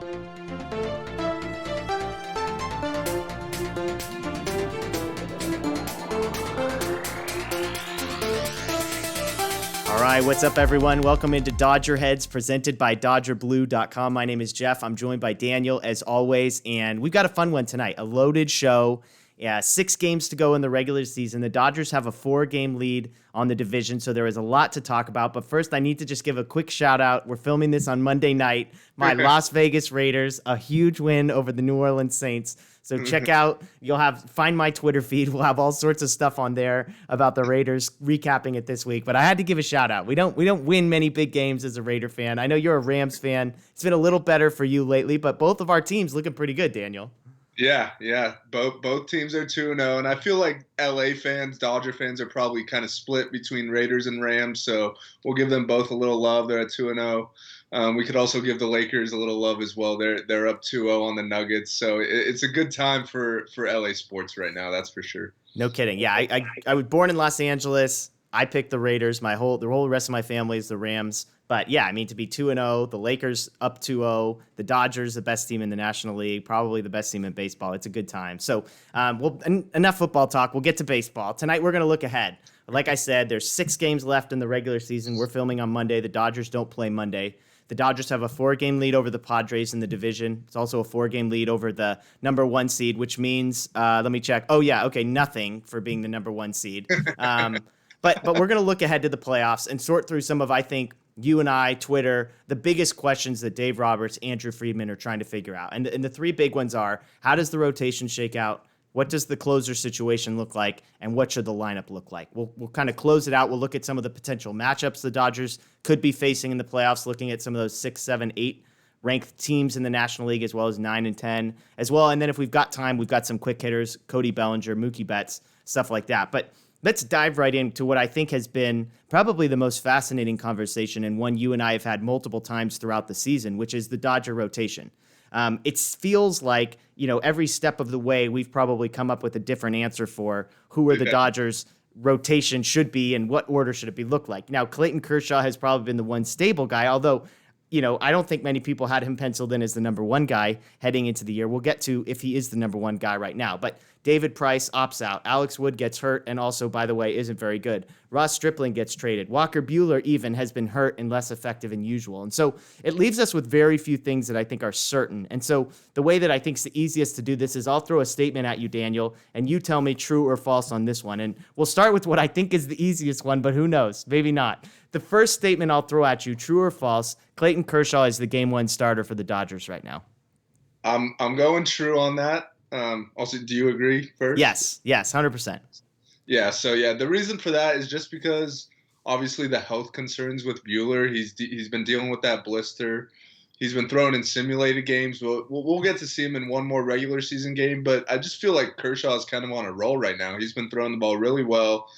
All right, what's up, everyone? Welcome into DodgerHeads, presented by DodgerBlue.com. My name is Jeff. I'm joined by Daniel, as always, and we've got a fun one tonight, a loaded show. Yeah, 6 games to go in the regular season. The Dodgers have a 4-game lead on the division, so there is a lot to talk about. But first, I need to just give a quick shout-out. We're filming this on Monday night. My Las Vegas Raiders, a huge win over the New Orleans Saints. So check out, find my Twitter feed. We'll have all sorts of stuff on there about the Raiders, recapping it this week. But I had to give a shout-out. We don't win many big games as a Raider fan. I know you're a Rams fan. It's been a little better for you lately, but both of our teams looking pretty good, Daniel. Yeah. Both teams are 2-0, and I feel like LA fans, Dodger fans, are probably kind of split between Raiders and Rams. So we'll give them both a little love. They're at 2-0. We could also give the Lakers a little love as well. They're up 2-0 on the Nuggets. So it's a good time for LA sports right now. That's for sure. No kidding. Yeah, I was born in Los Angeles. I picked the Raiders. The whole rest of my family is the Rams. But yeah, I mean, to be 2-0, the Lakers up 2-0, the Dodgers, the best team in the National League, probably the best team in baseball. It's a good time. So enough football talk. We'll get to baseball. Tonight, we're going to look ahead. Like I said, there's 6 games left in the regular season. We're filming on Monday. The Dodgers don't play Monday. The Dodgers have a 4-game lead over the Padres in the division. It's also a 4-game lead over the number 1 seed, which means, let me check. Oh, yeah, okay, nothing for being the number 1 seed. But we're going to look ahead to the playoffs and sort through some of, I think, you and I, Twitter, the biggest questions that Dave Roberts, Andrew Friedman are trying to figure out. And the 3 big ones are, how does the rotation shake out? What does the closer situation look like? And what should the lineup look like? We'll kind of close it out. We'll look at some of the potential matchups the Dodgers could be facing in the playoffs, looking at some of those 6, 7, 8 ranked teams in the National League, as well as 9 and 10 as well. And then if we've got time, we've got some quick hitters, Cody Bellinger, Mookie Betts, stuff like that. But let's dive right into what I think has been probably the most fascinating conversation, and one you and I have had multiple times throughout the season, which is the Dodger rotation. It feels like, every step of the way, we've probably come up with a different answer for who are the Dodgers' rotation should be and what order should it be look like. Now, Clayton Kershaw has probably been the one stable guy, although, I don't think many people had him penciled in as the number 1 guy heading into the year. We'll get to if he is the number 1 guy right now. But David Price opts out. Alex Wood gets hurt and also, by the way, isn't very good. Ross Stripling gets traded. Walker Buehler even has been hurt and less effective than usual. And so it leaves us with very few things that I think are certain. And so the way that I think is the easiest to do this is I'll throw a statement at you, Daniel, and you tell me true or false on this one. And we'll start with what I think is the easiest one, but who knows? Maybe not. The first statement I'll throw at you, true or false, Clayton Kershaw is the Game 1 starter for the Dodgers right now. I'm going true on that. Also, do you agree first? Yes, 100%. Yeah, the reason for that is just because obviously the health concerns with Buehler. He's been dealing with that blister. He's been thrown in simulated games. We'll get to see him in one more regular season game, but I just feel like Kershaw is kind of on a roll right now. He's been throwing the ball really well.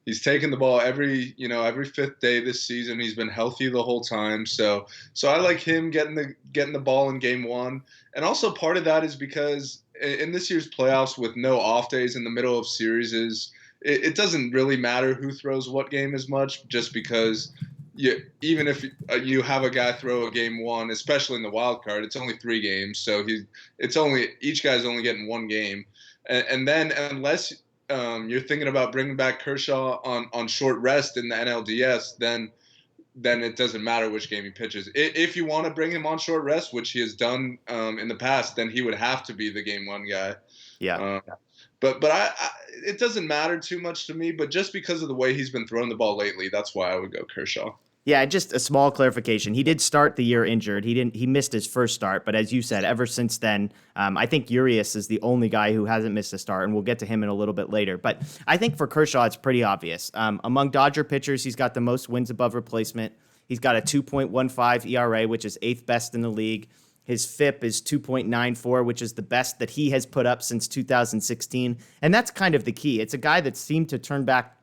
He's taken the ball every 5th day this season. He's been healthy the whole time. So I like him getting the ball in Game 1. And also part of that is because in this year's playoffs with no off days in the middle of series, it doesn't really matter who throws what game as much, just because even if you have a guy throw a Game 1, especially in the wild card, it's only 3 games. So each guy's only getting 1 game. And then unless you're thinking about bringing back Kershaw on short rest in the NLDS, then it doesn't matter which game he pitches. If you want to bring him on short rest, which he has done in the past, then he would have to be the Game 1 guy. Yeah. But it doesn't matter too much to me. But just because of the way he's been throwing the ball lately, that's why I would go Kershaw. Yeah, just a small clarification. He did start the year injured. He missed his first start, but as you said, ever since then, I think Urias is the only guy who hasn't missed a start, and we'll get to him in a little bit later. But I think for Kershaw, it's pretty obvious. Among Dodger pitchers, he's got the most wins above replacement. He's got a 2.15 ERA, which is 8th best in the league. His FIP is 2.94, which is the best that he has put up since 2016. And that's kind of the key. It's a guy that seemed to turn back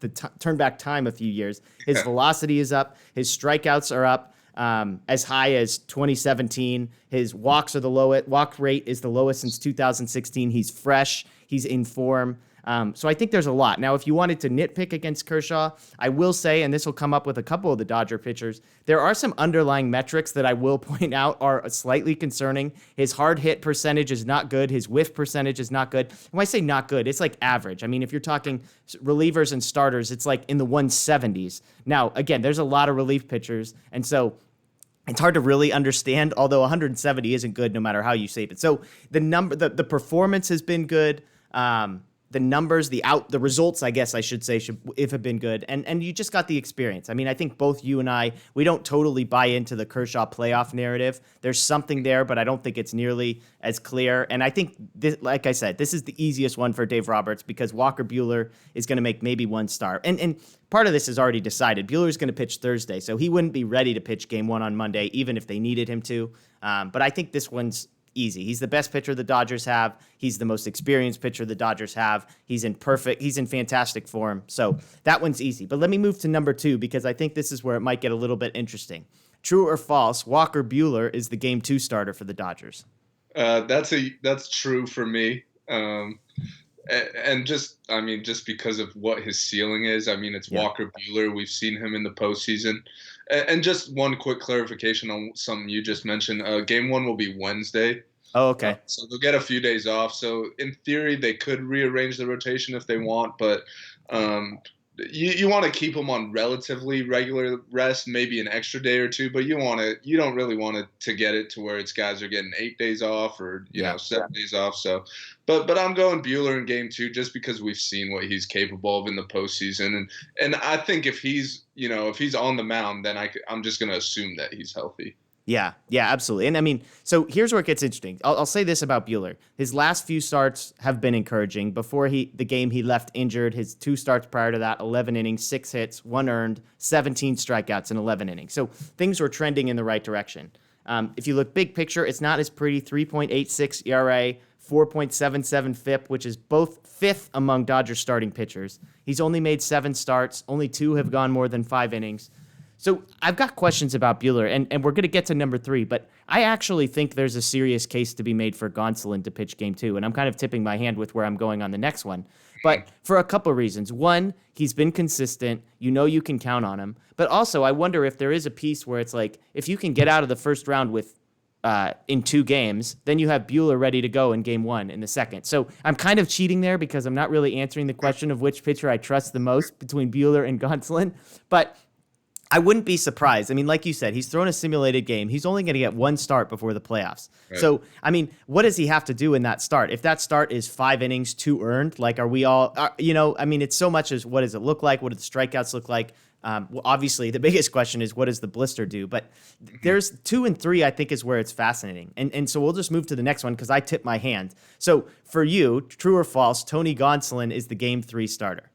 time a few years. His velocity is up. His strikeouts are up as high as 2017. His walks are the lowest. Walk rate is the lowest since 2016. He's fresh. He's in form. So I think there's a lot. Now, if you wanted to nitpick against Kershaw, I will say, and this will come up with a couple of the Dodger pitchers, there are some underlying metrics that I will point out are slightly concerning. His hard hit percentage is not good. His whiff percentage is not good. And when I say not good, it's like average. I mean, if you're talking relievers and starters, it's like in the 170s. Now, again, there's a lot of relief pitchers, and so it's hard to really understand, although 170 isn't good no matter how you shape it. So the performance has been good. The numbers, the results, I guess I should say, have been good. And you just got the experience. I mean, I think both you and I, we don't totally buy into the Kershaw playoff narrative. There's something there, but I don't think it's nearly as clear. And I think, like I said, this is the easiest one for Dave Roberts because Walker Buehler is going to make maybe one start. And part of this is already decided. Buehler's going to pitch Thursday, so he wouldn't be ready to pitch game one on Monday, even if they needed him to. But I think this one's easy. He's the best pitcher the Dodgers have. He's the most experienced pitcher the Dodgers have. He's in fantastic form. So that one's easy. But let me move to number 2 because I think this is where it might get a little bit interesting. True or false, Walker Buehler is the game 2 starter for the Dodgers? That's true for me. And just because of what his ceiling is, I mean, it's Walker Buehler. We've seen him in the postseason. And just one quick clarification on something you just mentioned. Game 1 will be Wednesday. Oh, okay. So they'll get a few days off. So in theory, they could rearrange the rotation if they want, but you want to keep them on relatively regular rest, maybe an extra day or two, but you don't really want it to get it to where it's guys are getting 8 days off or 7 days off. So, but I'm going Buehler in game 2 just because we've seen what he's capable of in the postseason, and I think if he's on the mound, then I'm just going to assume that he's healthy. Yeah, absolutely. And I mean, so here's where it gets interesting. I'll say this about Buehler. His last few starts have been encouraging. Before the game he left injured, his 2 starts prior to that, 11 innings, 6 hits, 1 earned, 17 strikeouts in 11 innings. So things were trending in the right direction. If you look big picture, it's not as pretty. 3.86 ERA, 4.77 FIP, which is both 5th among Dodgers starting pitchers. He's only made 7 starts. Only 2 have gone more than 5 innings. So I've got questions about Buehler, and we're going to get to number 3, but I actually think there's a serious case to be made for Gonsolin to pitch game 2, and I'm kind of tipping my hand with where I'm going on the next one. But for a couple of reasons. One, he's been consistent. You can count on him. But also, I wonder if there is a piece where it's like, if you can get out of the first round with in 2 games, then you have Buehler ready to go in game 1 in the second. So I'm kind of cheating there because I'm not really answering the question of which pitcher I trust the most between Buehler and Gonsolin. But I wouldn't be surprised. I mean, like you said, he's thrown a simulated game. He's only going to get 1 start before the playoffs. Right. So, I mean, what does he have to do in that start? If that start is 5 innings, 2 earned, like, are we all, I mean, it's so much as what does it look like? What do the strikeouts look like? Well, obviously, the biggest question is what does the blister do? But there's 2 and 3, I think, is where it's fascinating. And so we'll just move to the next one because I tipped my hand. So for you, true or false, Tony Gonsolin is the game 3 starter?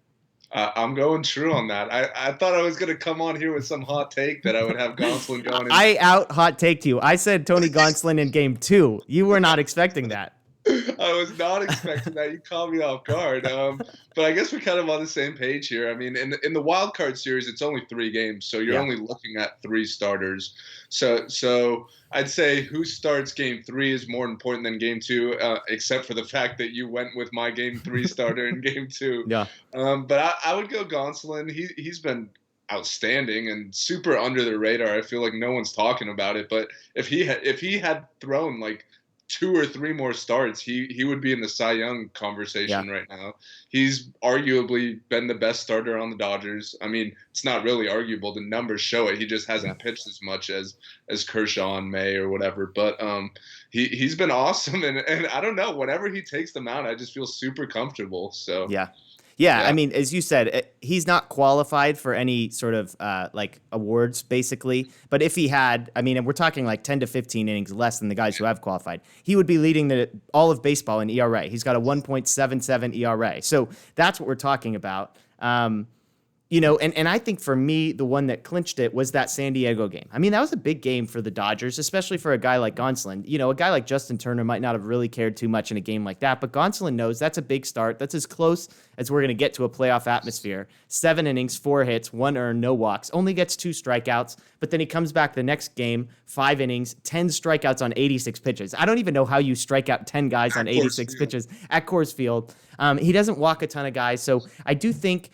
I'm going true on that. I thought I was going to come on here with some hot take that I would have Gonsolin going in. I hot taked you. I said Tony Gonsolin in game 2. You were not expecting that. I was not expecting that. You caught me off guard. But I guess we're kind of on the same page here. I mean, in the wild card series, it's only 3 games, so you're only looking at 3 starters. So I'd say who starts game 3 is more important than game 2, except for the fact that you went with my game 3 starter in game 2. Yeah. But I would go Gonsolin. He's been outstanding and super under the radar. I feel like no one's talking about it. But if he had thrown like 2 or 3 more starts, he would be in the Cy Young conversation right now. He's arguably been the best starter on the Dodgers. I mean, it's not really arguable. The numbers show it. He just hasn't pitched as much as Kershaw in May or whatever. But he's been awesome. And I don't know, whenever he takes them out, I just feel super comfortable. So Yeah, I mean, as you said, he's not qualified for any sort of like awards, basically. But if he had, I mean, and we're talking like 10 to 15 innings less than the guys who have qualified, he would be leading all of baseball in ERA. He's got a 1.77 ERA. So that's what we're talking about. and I think for me, the one that clinched it was that San Diego game. I mean, that was a big game for the Dodgers, especially for a guy like Gonsolin. A guy like Justin Turner might not have really cared too much in a game like that, but Gonsolin knows that's a big start. That's as close as we're going to get to a playoff atmosphere. 7 innings, 4 hits, 1 earned, no walks, only gets 2 strikeouts, but then he comes back the next game, 5 innings, 10 strikeouts on 86 pitches. I don't even know how you strike out 10 guys on 86 pitches at Coors Field. He doesn't walk a ton of guys, so I do think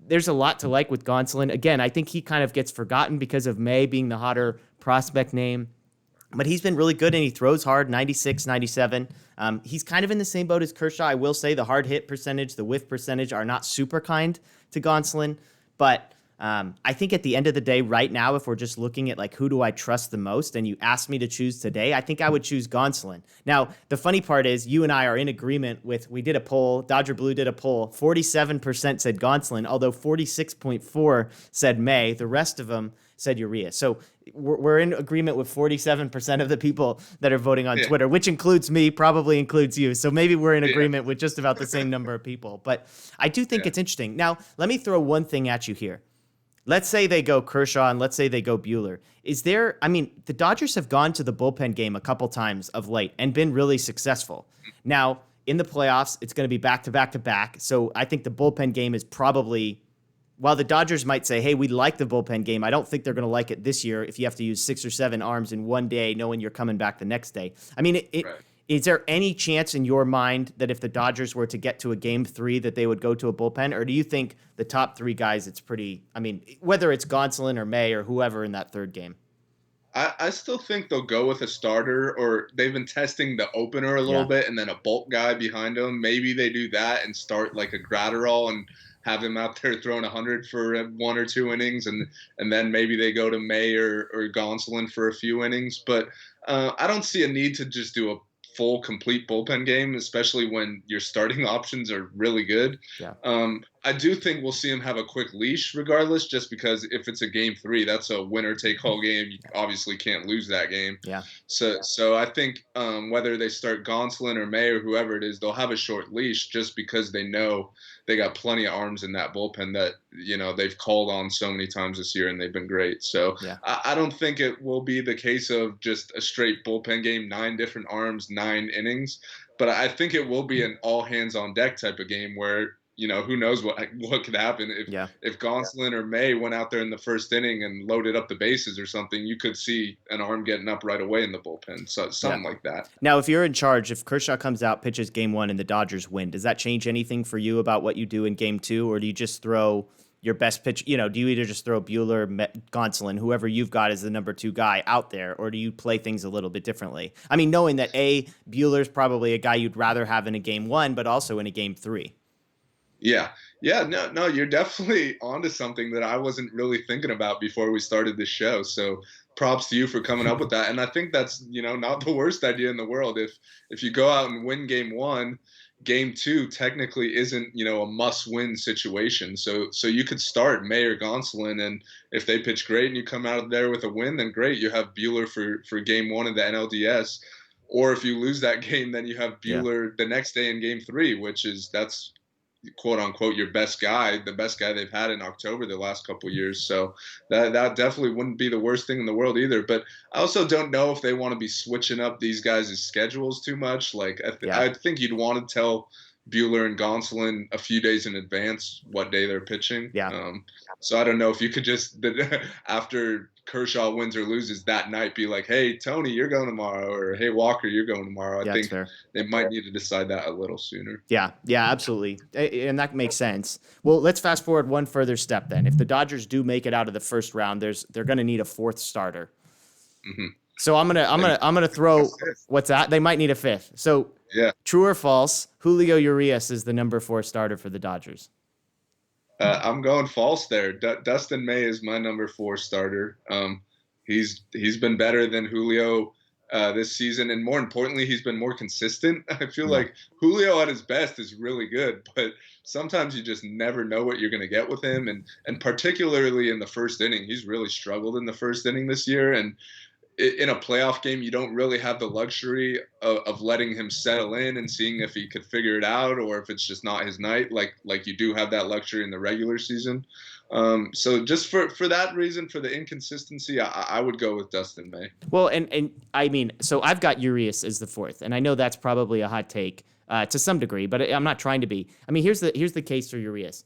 there's a lot to like with Gonsolin. Again, I think he kind of gets forgotten because of May being the hotter prospect name. But he's been really good, and he throws hard, 96, 97. He's kind of in the same boat as Kershaw. I will say the hard hit percentage, the whiff percentage are not super kind to Gonsolin. But I think at the end of the day, right now, if we're just looking at like who do I trust the most, and you asked me to choose today, I think I would choose Gonsolin. Now, the funny part is you and I are in agreement with, we did a poll, Dodger Blue did a poll, 47% said Gonsolin, although 46.4 said May. The rest of them said Urias. So we're in agreement with 47% of the people that are voting on Twitter, which includes me, probably includes you. So maybe we're in agreement with just about the same number of people. But I do think it's interesting. Now, let me throw one thing at you here. Let's say they go Kershaw and let's say they go Buehler. The Dodgers have gone to the bullpen game a couple times of late and been really successful. Now, in the playoffs, it's going to be back to back to back. So I think the bullpen game is probably, while the Dodgers might say, hey, we like the bullpen game, I don't think they're going to like it this year if you have to use 6 or 7 arms in one day, knowing you're coming back the next day. I mean, Is there any chance in your mind that if the Dodgers were to get to a game 3 that they would go to a bullpen? Or do you think the top 3 guys, it's pretty, whether it's Gonsolin or May or whoever in that third game? I still think they'll go with a starter, or they've been testing the opener a little bit and then a bulk guy behind him. Maybe they do that and start like a Gratterall and have him out there throwing 100 for 1 or 2 innings, and then maybe they go to May or Gonsolin for a few innings. But I don't see a need to just do a full, complete bullpen game, especially when your starting options are really good. Yeah. I do think we'll see him have a quick leash regardless, just because if it's a game 3, that's a winner-take-all game. You obviously can't lose that game. Yeah. So I think whether they start Gonsolin or May or whoever it is, they'll have a short leash just because they know they got plenty of arms in that bullpen that, they've called on so many times this year, and they've been great. So I don't think it will be the case of just a straight bullpen game, 9 different arms, 9 innings. But I think it will be an all-hands-on-deck type of game where, who knows what could happen if Gonsolin or May went out there in the first inning and loaded up the bases or something. You could see an arm getting up right away in the bullpen, so something like that. Now, if you're in charge, if Kershaw comes out, pitches game 1, and the Dodgers win, does that change anything for you about what you do in game 2, or do you just throw your best pitch? Do you either just throw Buehler, Gonsolin, whoever you've got as the number 2 guy out there, or do you play things a little bit differently? Knowing that Buehler's probably a guy you'd rather have in a game 1, but also in a game 3. Yeah. No, you're definitely onto something that I wasn't really thinking about before we started this show. So props to you for coming up with that. And I think that's, not the worst idea in the world. If you go out and win game 1, game 2 technically isn't, a must-win situation. So you could start May or Gonsolin, and if they pitch great and you come out there with a win, then great. You have Buehler for game 1 of the NLDS. Or if you lose that game, then you have Buehler the next day in game 3, that's quote unquote your best guy, the best guy they've had in October the last couple of years. So that definitely wouldn't be the worst thing in the world either. But I also don't know if they want to be switching up these guys' schedules too much. Like I think you'd want to tell Buehler and Gonsolin a few days in advance what day they're pitching. Yeah. So I don't know if you could just after Kershaw wins or loses that night be like, hey, Tony, you're going tomorrow, or hey, Walker, you're going tomorrow. I think they might need to decide that a little sooner. Yeah, absolutely. And that makes sense. Well, let's fast forward one further step then. If the Dodgers do make it out of the first round, they're going to need a 4th starter. Mm-hmm. So I'm gonna throw what's that? They might need a 5th. So true or false? Julio Urias is the number 4 starter for the Dodgers. I'm going false there. Dustin May is my number 4 starter. He's been better than Julio this season, and more importantly, he's been more consistent. I feel like Julio at his best is really good, but sometimes you just never know what you're going to get with him, and particularly in the first inning, he's really struggled in the first inning this year. And in a playoff game, you don't really have the luxury of letting him settle in and seeing if he could figure it out or if it's just not his night. Like you do have that luxury in the regular season. So just for that reason, for the inconsistency, I would go with Dustin May. Well, and I mean, so I've got Urias as the fourth, and I know that's probably a hot take to some degree, but I'm not trying to be. I mean, here's the case for Urias.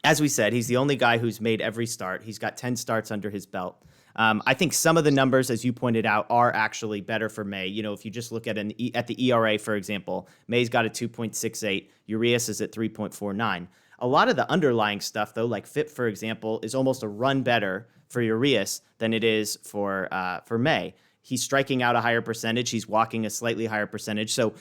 As we said, he's the only guy who's made every start. He's got 10 starts under his belt. I think some of the numbers, as you pointed out, are actually better for May. You know, if you just look at at the ERA, for example, May's got a 2.68. Urias is at 3.49. A lot of the underlying stuff, though, like FIP, for example, is almost a run better for Urias than it is for May. He's striking out a higher percentage. He's walking a slightly higher percentage. So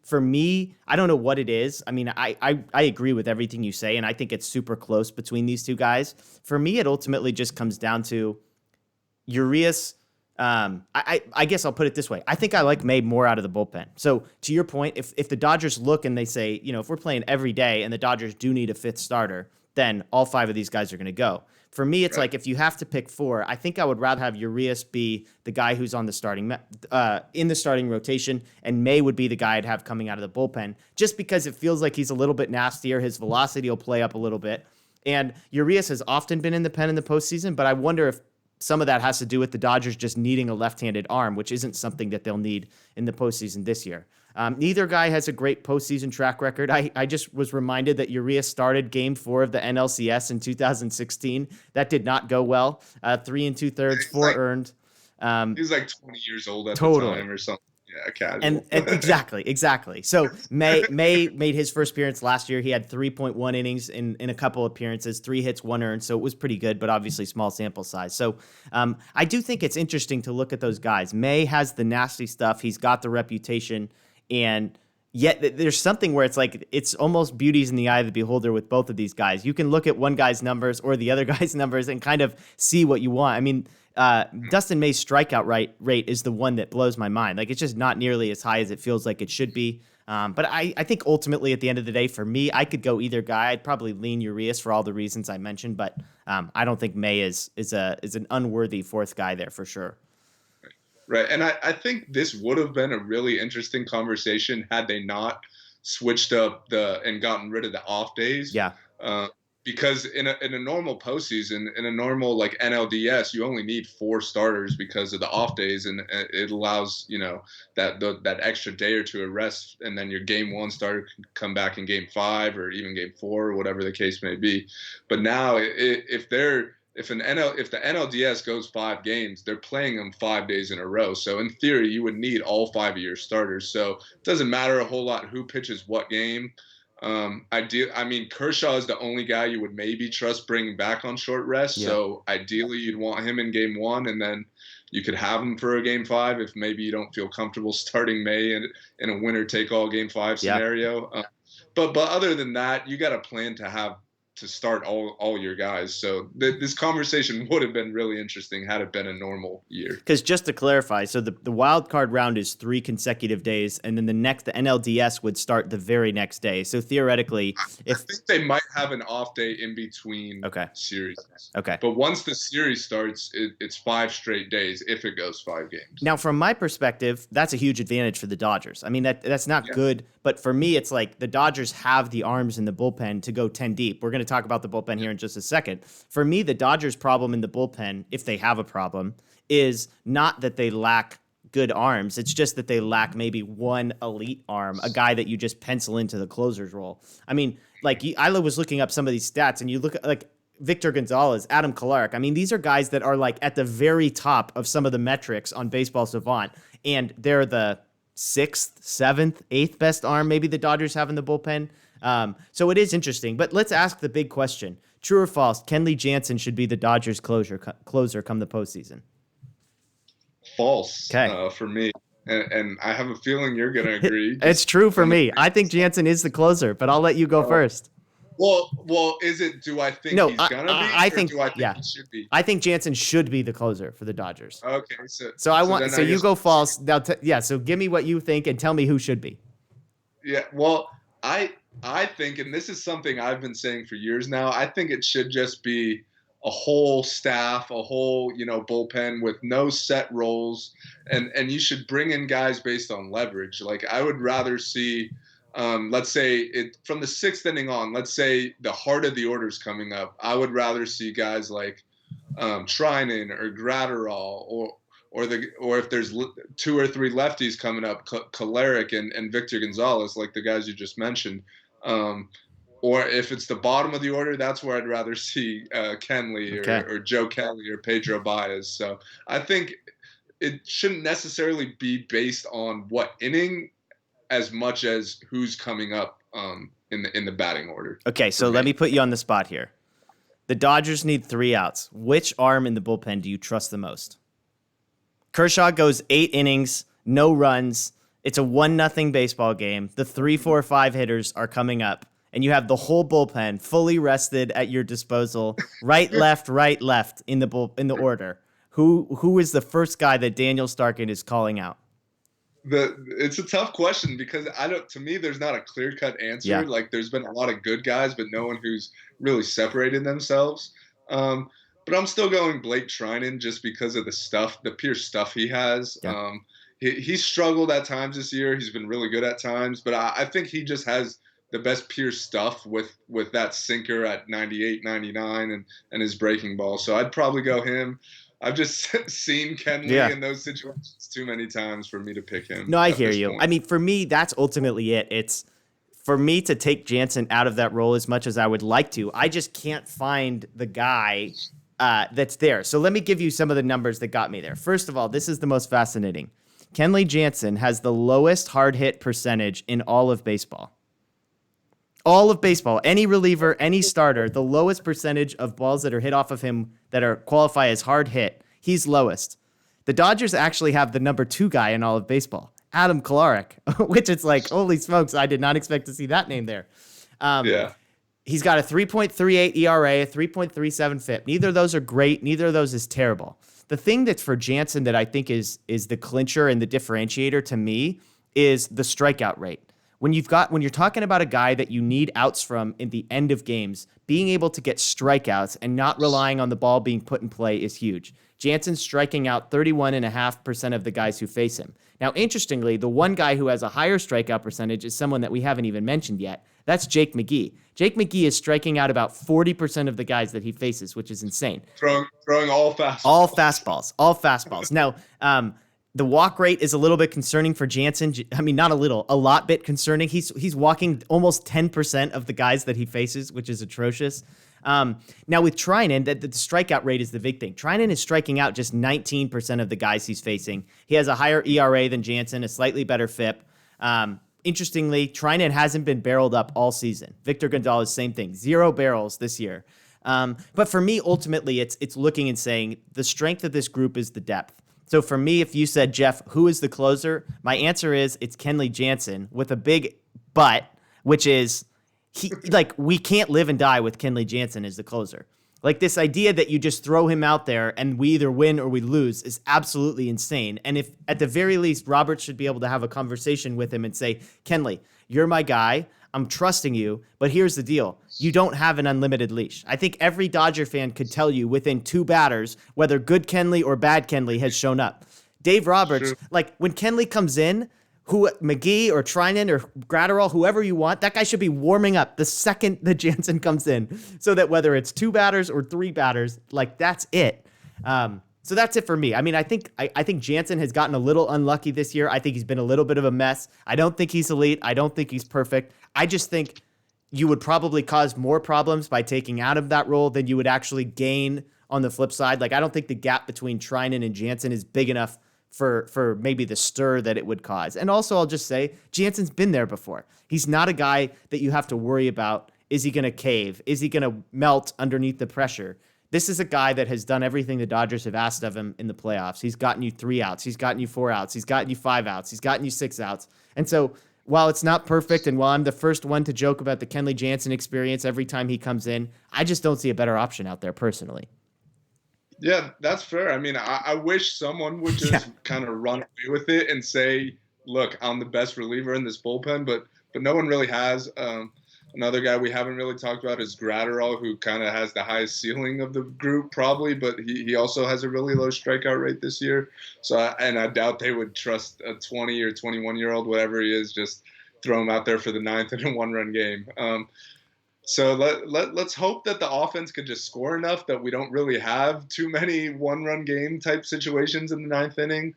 for me, I don't know what it is. I mean, I agree with everything you say, and I think it's super close between these two guys. For me, it ultimately just comes down to Urias. I guess I'll put it this way. I think I like May more out of the bullpen. So to your point, if the Dodgers look and they say, you know, if we're playing every day and the Dodgers do need a fifth starter, then all five of these guys are going to go. For me, it's like if you have to pick four, I think I would rather have Urias be the guy who's on the starting in the starting rotation, and May would be the guy I'd have coming out of the bullpen, just because it feels like he's a little bit nastier. His velocity will play up a little bit, and Urias has often been in the pen in the postseason, but I wonder if some of that has to do with the Dodgers just needing a left-handed arm, which isn't something that they'll need in the postseason this year. Neither guy has a great postseason track record. I just was reminded that Urias started Game 4 of the NLCS in 2016. That did not go well. 3 2/3, 4 earned. He was like 20 years old at totally. the time or something. Yeah, casual. And exactly. So May made his first appearance last year. He had 3.1 innings in a couple appearances, 3 hits, 1 earned. So it was pretty good, but obviously small sample size. So I do think it's interesting to look at those guys. May has the nasty stuff. He's got the reputation. And yet there's something where it's like it's almost beauty's in the eye of the beholder with both of these guys. You can look at one guy's numbers or the other guy's numbers and kind of see what you want. I mean, Dustin May's strikeout rate is the one that blows my mind. Like, it's just not nearly as high as it feels like it should be. But I think ultimately at the end of the day, for me, I could go either guy. I'd probably lean Urias for all the reasons I mentioned, but I don't think May is an unworthy fourth guy there for sure. Right. And I think this would have been a really interesting conversation had they not switched up and gotten rid of the off days. Yeah. Because in a normal postseason, in a normal like NLDS, you only need 4 starters because of the off days, and it allows, you know, that extra day or two of rest, and then your Game 1 starter can come back in Game 5 or even Game 4 or whatever the case may be. But now if the NLDS goes 5 games, they're playing them 5 days in a row. So in theory, you would need all 5 of your starters. So it doesn't matter a whole lot who pitches what game. I mean, Kershaw is the only guy you would maybe trust bringing back on short rest. Yeah. So ideally, you'd want him in Game 1, and then you could have him for a Game 5 if maybe you don't feel comfortable starting May in a winner-take-all Game 5 scenario. Yeah. But other than that, you got a plan to start all your guys. So this conversation would have been really interesting had it been a normal year. Because just to clarify, so the wild card round is 3 consecutive days, and then the NLDS would start the very next day. So theoretically, I think they might have an off day in between series. Okay. But once the series starts, it's 5 straight days if it goes 5 games. Now, from my perspective, that's a huge advantage for the Dodgers. I mean, that's not good, but for me, it's like the Dodgers have the arms in the bullpen to go 10 deep. We're going to talk about the bullpen here in just a second. For me, the Dodgers' problem in the bullpen, if they have a problem, is not that they lack good arms. It's just that they lack maybe one elite arm, a guy that you just pencil into the closer's role. I mean, like I was looking up some of these stats, and you look at like Victor Gonzalez, Adam Kolarek. I mean, these are guys that are like at the very top of some of the metrics on Baseball Savant, and they're the 6th, 7th, 8th best arm maybe the Dodgers have in the bullpen. So it is interesting, but let's ask the big question. True or false, Kenley Jansen should be the Dodgers closer come the postseason? False for me. And I have a feeling you're going to agree. It's true for me. I think Jansen is the closer, but I'll let you go first. Well, is it, do I think he's going to be? I think he should be? I think Jansen should be the closer for the Dodgers. Okay. So you go false. Now, so give me what you think and tell me who should be. Yeah, well, I think, and this is something I've been saying for years now, I think it should just be a whole staff, a whole, bullpen with no set roles, and you should bring in guys based on leverage. Like I would rather see, let's say it from the sixth inning on. Let's say the heart of the order is coming up. I would rather see guys like Trinan or Gratterall, or if there's two or three lefties coming up, Kolarek and Victor Gonzalez, like the guys you just mentioned. Or if it's the bottom of the order, that's where I'd rather see Kenley or Joe Kelly or Pedro Baez. So I think it shouldn't necessarily be based on what inning as much as who's coming up in the batting order. Okay, so let me put you on the spot here. The Dodgers need 3 outs. Which arm in the bullpen do you trust the most? Kershaw goes 8 innings, no runs. It's a 1-0 baseball game. The 3, 4, 5 hitters are coming up, and you have the whole bullpen fully rested at your disposal. Right, left in the order. Who is the first guy that Daniel Starkand is calling out? It's a tough question because to me, there's not a clear-cut answer. Yeah. Like there's been a lot of good guys, but no one who's really separated themselves. But I'm still going Blake Trinan just because of the pure stuff he has. Yeah. He struggled at times this year. He's been really good at times, but I think he just has the best pure stuff with that sinker at 98, 99 and his breaking ball. So I'd probably go him. I've just seen Kenley in those situations too many times for me to pick him. No, I hear you. Point. I mean, for me, that's ultimately it. It's for me to take Jansen out of that role as much as I would like to. I just can't find the guy that's there. So let me give you some of the numbers that got me there. First of all, this is the most fascinating. Kenley Jansen has the lowest hard hit percentage in all of baseball. All of baseball, any reliever, any starter, the lowest percentage of balls that are hit off of him that are qualify as hard hit, he's lowest. The Dodgers actually have the number 2 guy in all of baseball, Adam Kolarek, which it's like, holy smokes, I did not expect to see that name there. He's got a 3.38 ERA, a 3.37 FIP. Neither of those are great. Neither of those is terrible. The thing that's for Jansen that I think is the clincher and the differentiator to me is the strikeout rate. When you're talking about a guy that you need outs from in the end of games, being able to get strikeouts and not relying on the ball being put in play is huge. Jansen's striking out 31.5% of the guys who face him. Now, interestingly, the one guy who has a higher strikeout percentage is someone that we haven't even mentioned yet. That's Jake McGee. Jake McGee is striking out about 40% of the guys that he faces, which is insane. Throwing all fastballs. All fastballs. Now, the walk rate is a little bit concerning for Jansen. I mean, not a little, a lot bit concerning. He's walking almost 10% of the guys that he faces, which is atrocious. Now with Trinan, the strikeout rate is the big thing. Trinan is striking out just 19% of the guys he's facing. He has a higher ERA than Jansen, a slightly better FIP. Interestingly, Trinan hasn't been barreled up all season. Victor Gonzalez, same thing, 0 barrels this year. But for me, ultimately, it's looking and saying the strength of this group is the depth. So for me, if you said, Jeff, who is the closer? My answer is it's Kenley Jansen with a big but, which is we can't live and die with Kenley Jansen as the closer. Like this idea that you just throw him out there and we either win or we lose is absolutely insane. And if at the very least, Roberts should be able to have a conversation with him and say, Kenley, you're my guy. I'm trusting you, but here's the deal. You don't have an unlimited leash. I think every Dodger fan could tell you within 2 batters whether good Kenley or bad Kenley has shown up. Dave Roberts, when Kenley comes in, McGee or Trinan or Gratterall, whoever you want, that guy should be warming up the second that Jansen comes in, so that whether it's 2 batters or 3 batters, that's it. So that's it for me. I mean, I think Jansen has gotten a little unlucky this year. I think he's been a little bit of a mess. I don't think he's elite. I don't think he's perfect. I just think you would probably cause more problems by taking out of that role than you would actually gain on the flip side. I don't think the gap between Trinan and Jansen is big enough for maybe the stir that it would cause. And also, I'll just say, Jansen's been there before. He's not a guy that you have to worry about. Is he going to cave? Is he going to melt underneath the pressure? This is a guy that has done everything the Dodgers have asked of him in the playoffs. He's gotten you 3 outs. He's gotten you 4 outs. He's gotten you 5 outs. He's gotten you 6 outs. And so while it's not perfect, and while I'm the first one to joke about the Kenley Jansen experience every time he comes in, I just don't see a better option out there personally. Yeah, that's fair. I mean, I wish someone would just kind of run away with it and say, look, I'm the best reliever in this bullpen, but no one really has. Another guy we haven't really talked about is Gratterall, who kind of has the highest ceiling of the group probably, but he also has a really low strikeout rate this year. So and I doubt they would trust a 20 or 21-year-old, whatever he is, just throw him out there for the ninth in a one-run game. So let's hope that the offense could just score enough that we don't really have too many one-run game type situations in the ninth inning.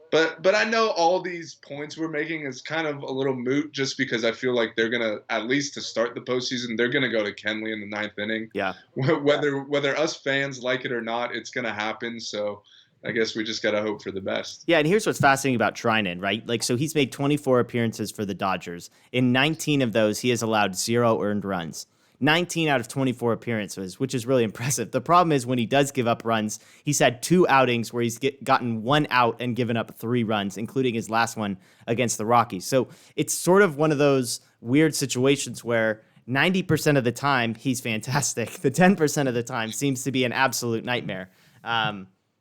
But I know all these points we're making is kind of a little moot just because I feel like they're gonna, at least to start the postseason, they're gonna go to Kenley in the ninth inning. Yeah. Whether us fans like it or not, it's gonna happen. So I guess we just gotta hope for the best. Yeah, and here's what's fascinating about Treinen, right? Like, so he's made 24 appearances for the Dodgers. In 19 of those, he has allowed 0 earned runs. 19 out of 24 appearances, which is really impressive. The problem is when he does give up runs, he's had 2 outings where he's gotten 1 out and given up 3 runs, including his last one against the Rockies. So it's sort of one of those weird situations where 90% of the time he's fantastic. The 10% of the time seems to be an absolute nightmare.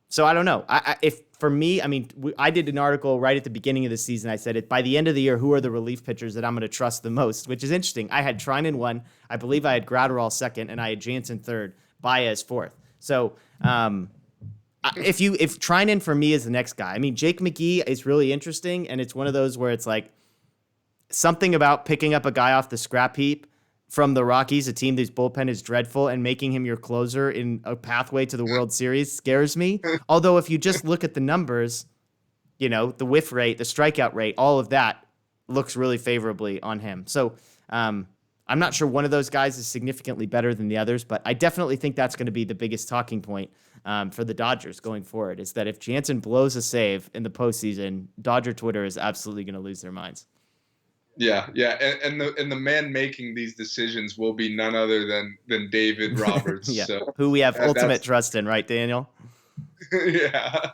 So I don't know. If for me, I mean, I did an article right at the beginning of the season. I said, by the end of the year, who are the relief pitchers that I'm going to trust the most? Which is interesting. I had Treinen 1. I believe I had Gratterall 2nd, and I had Jansen 3rd, Baez 4th. So if Treinen for me is the next guy, I mean, Jake McGee is really interesting, and it's one of those where it's like something about picking up a guy off the scrap heap from the Rockies, a team whose bullpen is dreadful, and making him your closer in a pathway to the World Series scares me. Although if you just look at the numbers, you know, the whiff rate, the strikeout rate, all of that looks really favorably on him. So I'm not sure one of those guys is significantly better than the others, but I definitely think that's going to be the biggest talking point for the Dodgers going forward, is that if Jansen blows a save in the postseason, Dodger Twitter is absolutely going to lose their minds. Yeah, and the man making these decisions will be none other than David Roberts. Yeah, so who we have ultimate trust in, right, Daniel? Yeah,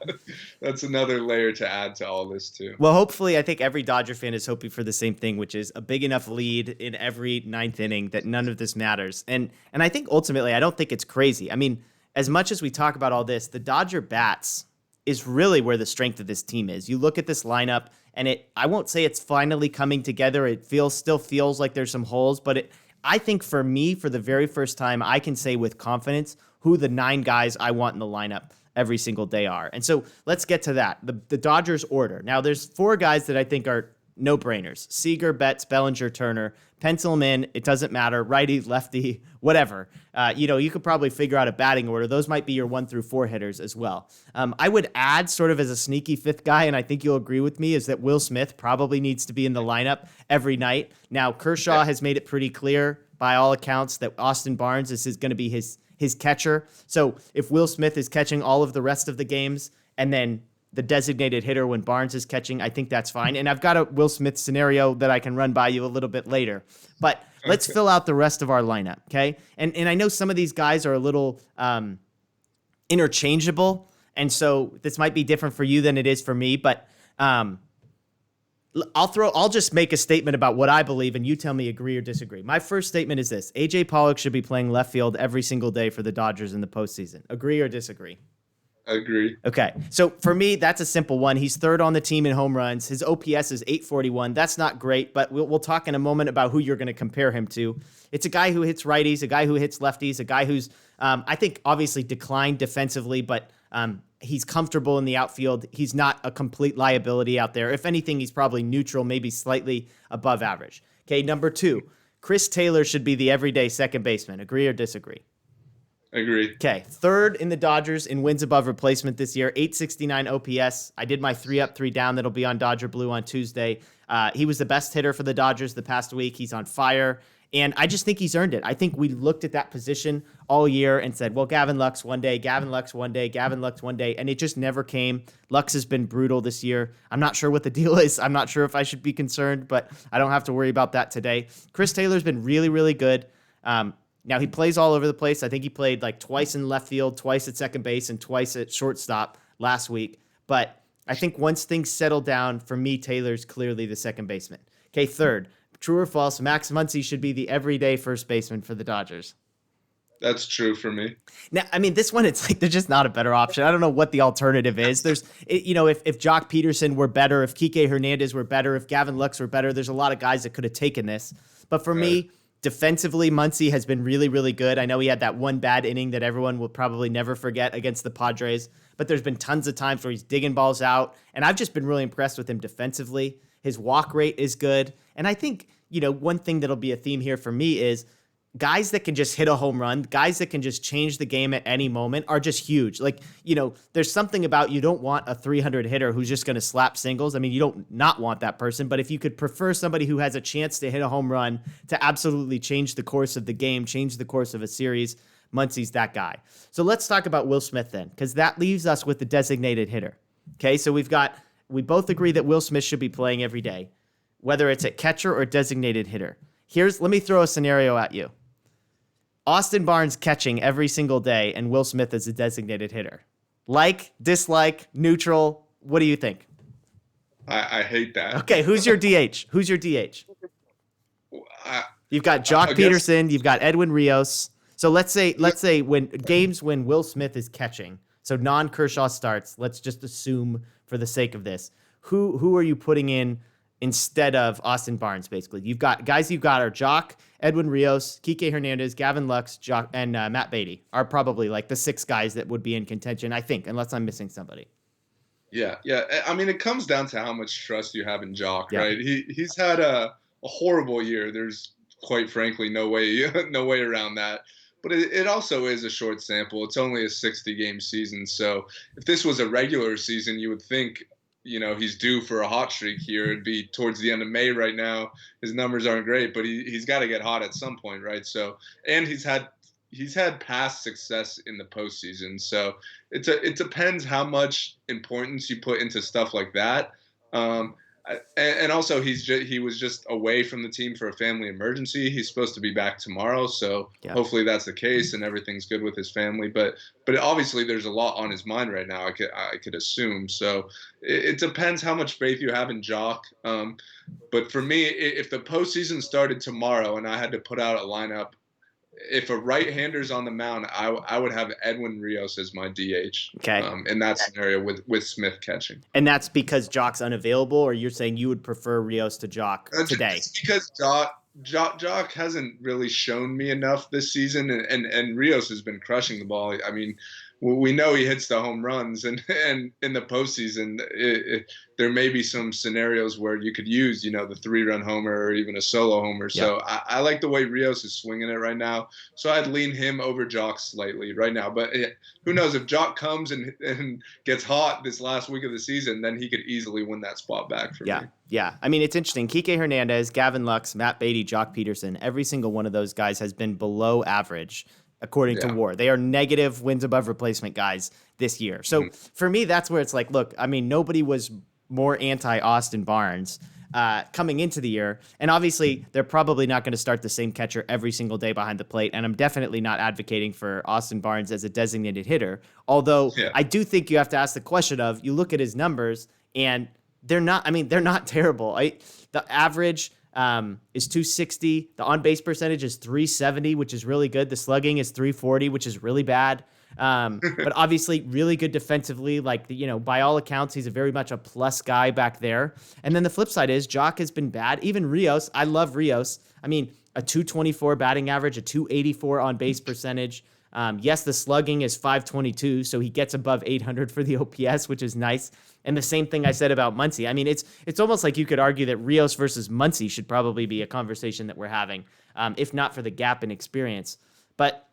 that's another layer to add to all this too. Well, hopefully, I think every Dodger fan is hoping for the same thing, which is a big enough lead in every ninth inning that none of this matters. And I think ultimately, I don't think it's crazy. I mean, as much as we talk about all this, the Dodger bats is really where the strength of this team is. You look at this lineup, and I won't say it's finally coming together. It still feels like there's some holes, but I think for me, for the very first time, I can say with confidence who the 9 guys I want in the lineup every single day are. And so let's get to that. The Dodgers order. Now, there's 4 guys that I think are no-brainers. Seager, Betts, Bellinger, Turner. Pencil them in. It doesn't matter. Righty, lefty, whatever. You could probably figure out a batting order. Those might be your 1 through 4 hitters as well. I would add sort of as a sneaky 5th guy, and I think you'll agree with me, is that Will Smith probably needs to be in the lineup every night. Now, Kershaw has made it pretty clear by all accounts that Austin Barnes is going to be his catcher. So if Will Smith is catching all of the rest of the games and then the designated hitter when Barnes is catching, I think that's fine. And I've got a Will Smith scenario that I can run by you a little bit later. But let's fill out the rest of our lineup, okay? And I know some of these guys are a little interchangeable, and so this might be different for you than it is for me, but I'll just make a statement about what I believe, and you tell me agree or disagree. My first statement is this: AJ Pollock should be playing left field every single day for the Dodgers in the postseason. Agree or disagree? I agree. Okay, so for me, that's a simple one. He's 3rd on the team in home runs. His OPS is 841. That's not great, but we'll talk in a moment about who you're going to compare him to. It's a guy who hits righties, a guy who hits lefties, a guy who's, I think, obviously declined defensively, but he's comfortable in the outfield. He's not a complete liability out there. If anything, he's probably neutral, maybe slightly above average. Okay, number 2, Chris Taylor should be the everyday second baseman. Agree or disagree? Agree. Okay, 3rd in the Dodgers in wins above replacement this year, 869 OPS. I did my 3 up, 3 down. That'll be on Dodger Blue on Tuesday. He was the best hitter for the Dodgers the past week. He's on fire, and I just think he's earned it. I think we looked at that position all year and said, well, Gavin Lux one day, Gavin Lux one day, Gavin Lux one day, and it just never came. Lux has been brutal this year. I'm not sure what the deal is. I'm not sure if I should be concerned, but I don't have to worry about that today. Chris Taylor's been really, really good. Now, he plays all over the place. I think he played like twice in left field, twice at second base, and twice at shortstop last week. But I think once things settle down, for me, Taylor's clearly the second baseman. Okay, 3rd, true or false, Max Muncy should be the everyday first baseman for the Dodgers. That's true for me. Now, I mean, this one, it's like there's just not a better option. I don't know what the alternative is. If Jock Peterson were better, if Kike Hernandez were better, if Gavin Lux were better, there's a lot of guys that could have taken this. But for me, Defensively, Muncy has been really, really good. I know he had that one bad inning that everyone will probably never forget against the Padres, but there's been tons of times where he's digging balls out, and I've just been really impressed with him defensively. His walk rate is good, and I think, one thing that'll be a theme here for me is guys that can just hit a home run, guys that can just change the game at any moment are just huge. Like, there's something about you don't want a 300 hitter who's just going to slap singles. I mean, you don't not want that person, but if you could prefer somebody who has a chance to hit a home run to absolutely change the course of the game, change the course of a series, Muncy's that guy. So let's talk about Will Smith then, because that leaves us with the designated hitter. Okay, so we both agree that Will Smith should be playing every day, whether it's at catcher or designated hitter. Let me throw a scenario at you. Austin Barnes catching every single day and Will Smith as a designated hitter. Like, dislike, neutral, what do you think? I hate that. Okay, who's your DH? You've got Jock Peterson, you've got Edwin Rios. So let's say when Will Smith is catching, so non-Kershaw starts, let's just assume for the sake of this, who are you putting in instead of Austin Barnes, basically? You've got are Jock, Edwin Rios, Kike Hernandez, Gavin Lux, Jock, and Matt Beatty are probably like the 6 guys that would be in contention, I think, unless I'm missing somebody. Yeah. I mean, it comes down to how much trust you have in Jock, right? He's had a horrible year. There's quite frankly no way around that. But it also is a short sample. It's only a 60-game season. So if this was a regular season, you would think, he's due for a hot streak here. It'd be towards the end of May right now. His numbers aren't great, but he's got to get hot at some point, right? So, and he's had past success in the postseason. So it depends how much importance you put into stuff like that. And also he was just away from the team for a family emergency. He's supposed to be back tomorrow, so hopefully that's the case and everything's good with his family. But obviously there's a lot on his mind right now. I could assume. So it depends how much faith you have in Jock. But for me, if the postseason started tomorrow and I had to put out a lineup, if a right-hander's on the mound, I would have Edwin Rios as my DH. Okay. In that scenario with Smith catching. And that's because Jock's unavailable, or you're saying you would prefer Rios to Jock today? It's because Jock hasn't really shown me enough this season, and Rios has been crushing the ball. I mean, we know he hits the home runs, and in the postseason, there may be some scenarios where you could use, the 3-run homer or even a solo homer. So I like the way Rios is swinging it right now. So I'd lean him over Jock slightly right now. But who knows, if Jock comes and gets hot this last week of the season, then he could easily win that spot back for me. Yeah. I mean, it's interesting. Kike Hernandez, Gavin Lux, Matt Beatty, Jock Peterson, every single one of those guys has been below average according to WAR. They are negative wins above replacement guys this year. So for me, that's where it's like, look, I mean, nobody was more anti-Austin Barnes coming into the year. And obviously, they're probably not going to start the same catcher every single day behind the plate. And I'm definitely not advocating for Austin Barnes as a designated hitter. Although I do think you have to ask the question of, you look at his numbers and they're not terrible. The average is 260. The on-base percentage is 370, which is really good. The slugging is 340, which is really bad. But obviously really good defensively. Like, by all accounts, he's very much a plus guy back there. And then the flip side is Jock has been bad. Even Rios, I love Rios. I mean, a 224 batting average, a 284 on-base percentage. Yes, the slugging is 522, so he gets above 800 for the OPS, which is nice. And the same thing I said about Muncy. I mean, it's almost like you could argue that Rios versus Muncy should probably be a conversation that we're having, if not for the gap in experience. But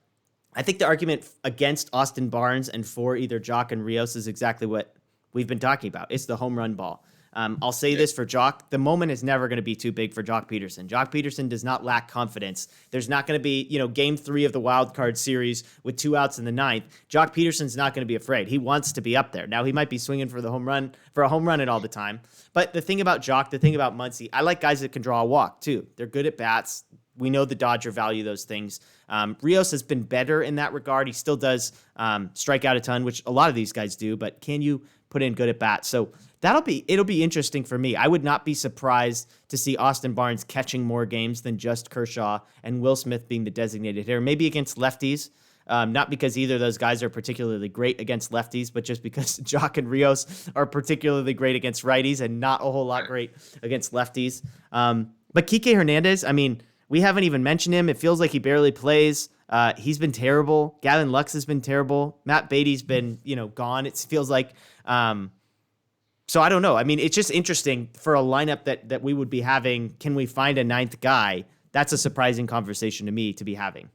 I think the argument against Austin Barnes and for either Jock and Rios is exactly what we've been talking about. It's the home run ball. I'll say this for Jock. The moment is never going to be too big for Jock Peterson. Jock Peterson does not lack confidence. There's not going to be, game 3 of the wild card series with 2 outs in the 9th. Jock Peterson's not going to be afraid. He wants to be up there. Now, he might be swinging for a home run at all the time. But the thing about Jock, the thing about Muncy, I like guys that can draw a walk too. They're good at bats. We know the Dodger value those things. Rios has been better in that regard. He still does strike out a ton, which a lot of these guys do, but can you put in good at bats? So it'll be interesting for me. I would not be surprised to see Austin Barnes catching more games than just Kershaw and Will Smith being the designated hitter, maybe against lefties. Not because either of those guys are particularly great against lefties, but just because Jock and Rios are particularly great against righties and not a whole lot great against lefties. But Kike Hernandez, I mean, we haven't even mentioned him. It feels like he barely plays. He's been terrible. Gavin Lux has been terrible. Matt Beatty's been, gone. It feels like. So I don't know. I mean, it's just interesting for a lineup that we would be having. Can we find a ninth guy? That's a surprising conversation to me to be having.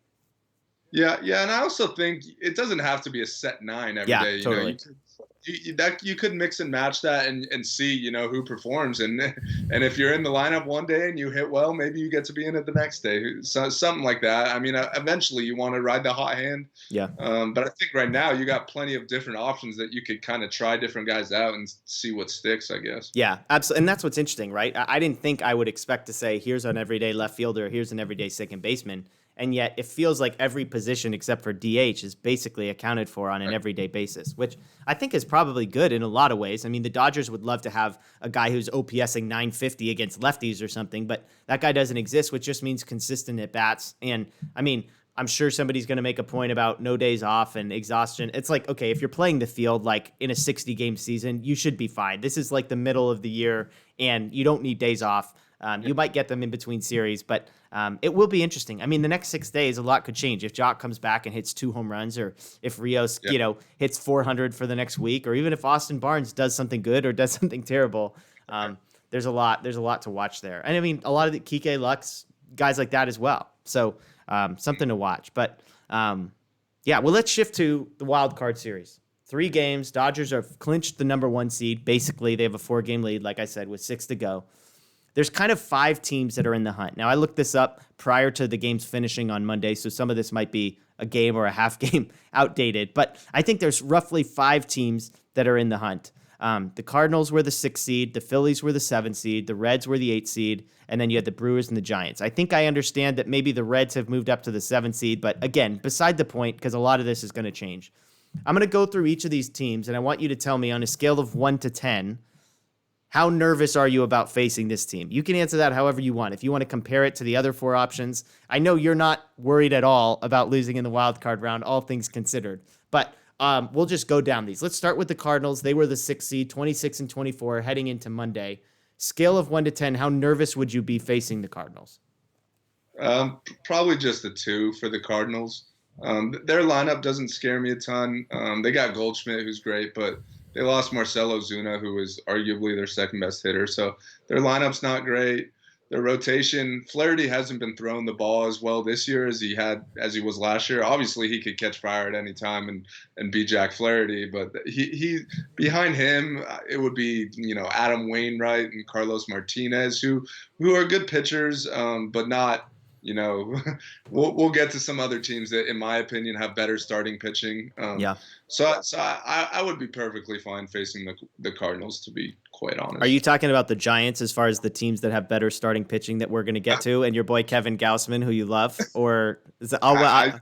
Yeah, and I also think it doesn't have to be a set 9 every day. Totally. You could mix and match that and see who performs, and if you're in the lineup one day and you hit well, maybe you get to be in it the next day, so something like that. I mean, eventually you want to ride the hot hand. Yeah. But I think right now you got plenty of different options that you could kind of try different guys out and see what sticks, I guess. Yeah, absolutely, and that's what's interesting, right? I didn't think I would expect to say here's an everyday left fielder, here's an everyday second baseman. And yet it feels like every position except for DH is basically accounted for on an everyday basis, which I think is probably good in a lot of ways. I mean, the Dodgers would love to have a guy who's OPSing 950 against lefties or something, but that guy doesn't exist, which just means consistent at bats. And I mean, I'm sure somebody's going to make a point about no days off and exhaustion. It's like, okay, if you're playing the field like in a 60-game season, you should be fine. This is like the middle of the year, and you don't need days off. You might get them in between series, but it will be interesting. I mean, the next 6 days, a lot could change. If Jock comes back and hits 2 home runs, or if Rios, hits 400 for the next week, or even if Austin Barnes does something good or does something terrible, there's a lot to watch there. And I mean, a lot of the Kike, Lux, guys like that as well. So something to watch. But well, let's shift to the wild card series. 3 games. Dodgers have clinched the number 1 seed. Basically, they have a 4-game lead, like I said, with 6 to go. There's kind of 5 teams that are in the hunt. Now, I looked this up prior to the games finishing on Monday, so some of this might be a game or a half game outdated. But I think there's roughly 5 teams that are in the hunt. The Cardinals were the 6th seed, the Phillies were the 7th seed, the Reds were the 8th seed, and then you had the Brewers and the Giants. I think I understand that maybe the Reds have moved up to the 7th seed, but again, beside the point, because a lot of this is going to change. I'm going to go through each of these teams, and I want you to tell me on a scale of 1 to 10, how nervous are you about facing this team? You can answer that however you want. If you want to compare it to the other 4 options, I know you're not worried at all about losing in the wild card round, all things considered. But we'll just go down these. Let's start with the Cardinals. They were the 6th seed, 26 and 24, heading into Monday. Scale of 1 to 10, how nervous would you be facing the Cardinals? Probably just a 2 for the Cardinals. Their lineup doesn't scare me a ton. They got Goldschmidt, who's great, but they lost Marcell Ozuna, who was arguably their second best hitter. So their lineup's not great. Their rotation, Flaherty hasn't been throwing the ball as well this year as he was last year. Obviously, he could catch fire at any time and be Jack Flaherty, but he behind him, it would be Adam Wainwright and Carlos Martinez, who are good pitchers, but not. We'll get to some other teams that, in my opinion, have better starting pitching. So I would be perfectly fine facing the Cardinals, to be quite honest. Are you talking about the Giants as far as the teams that have better starting pitching that we're going to get to, and your boy Kevin Gausman, who you love, or is it? I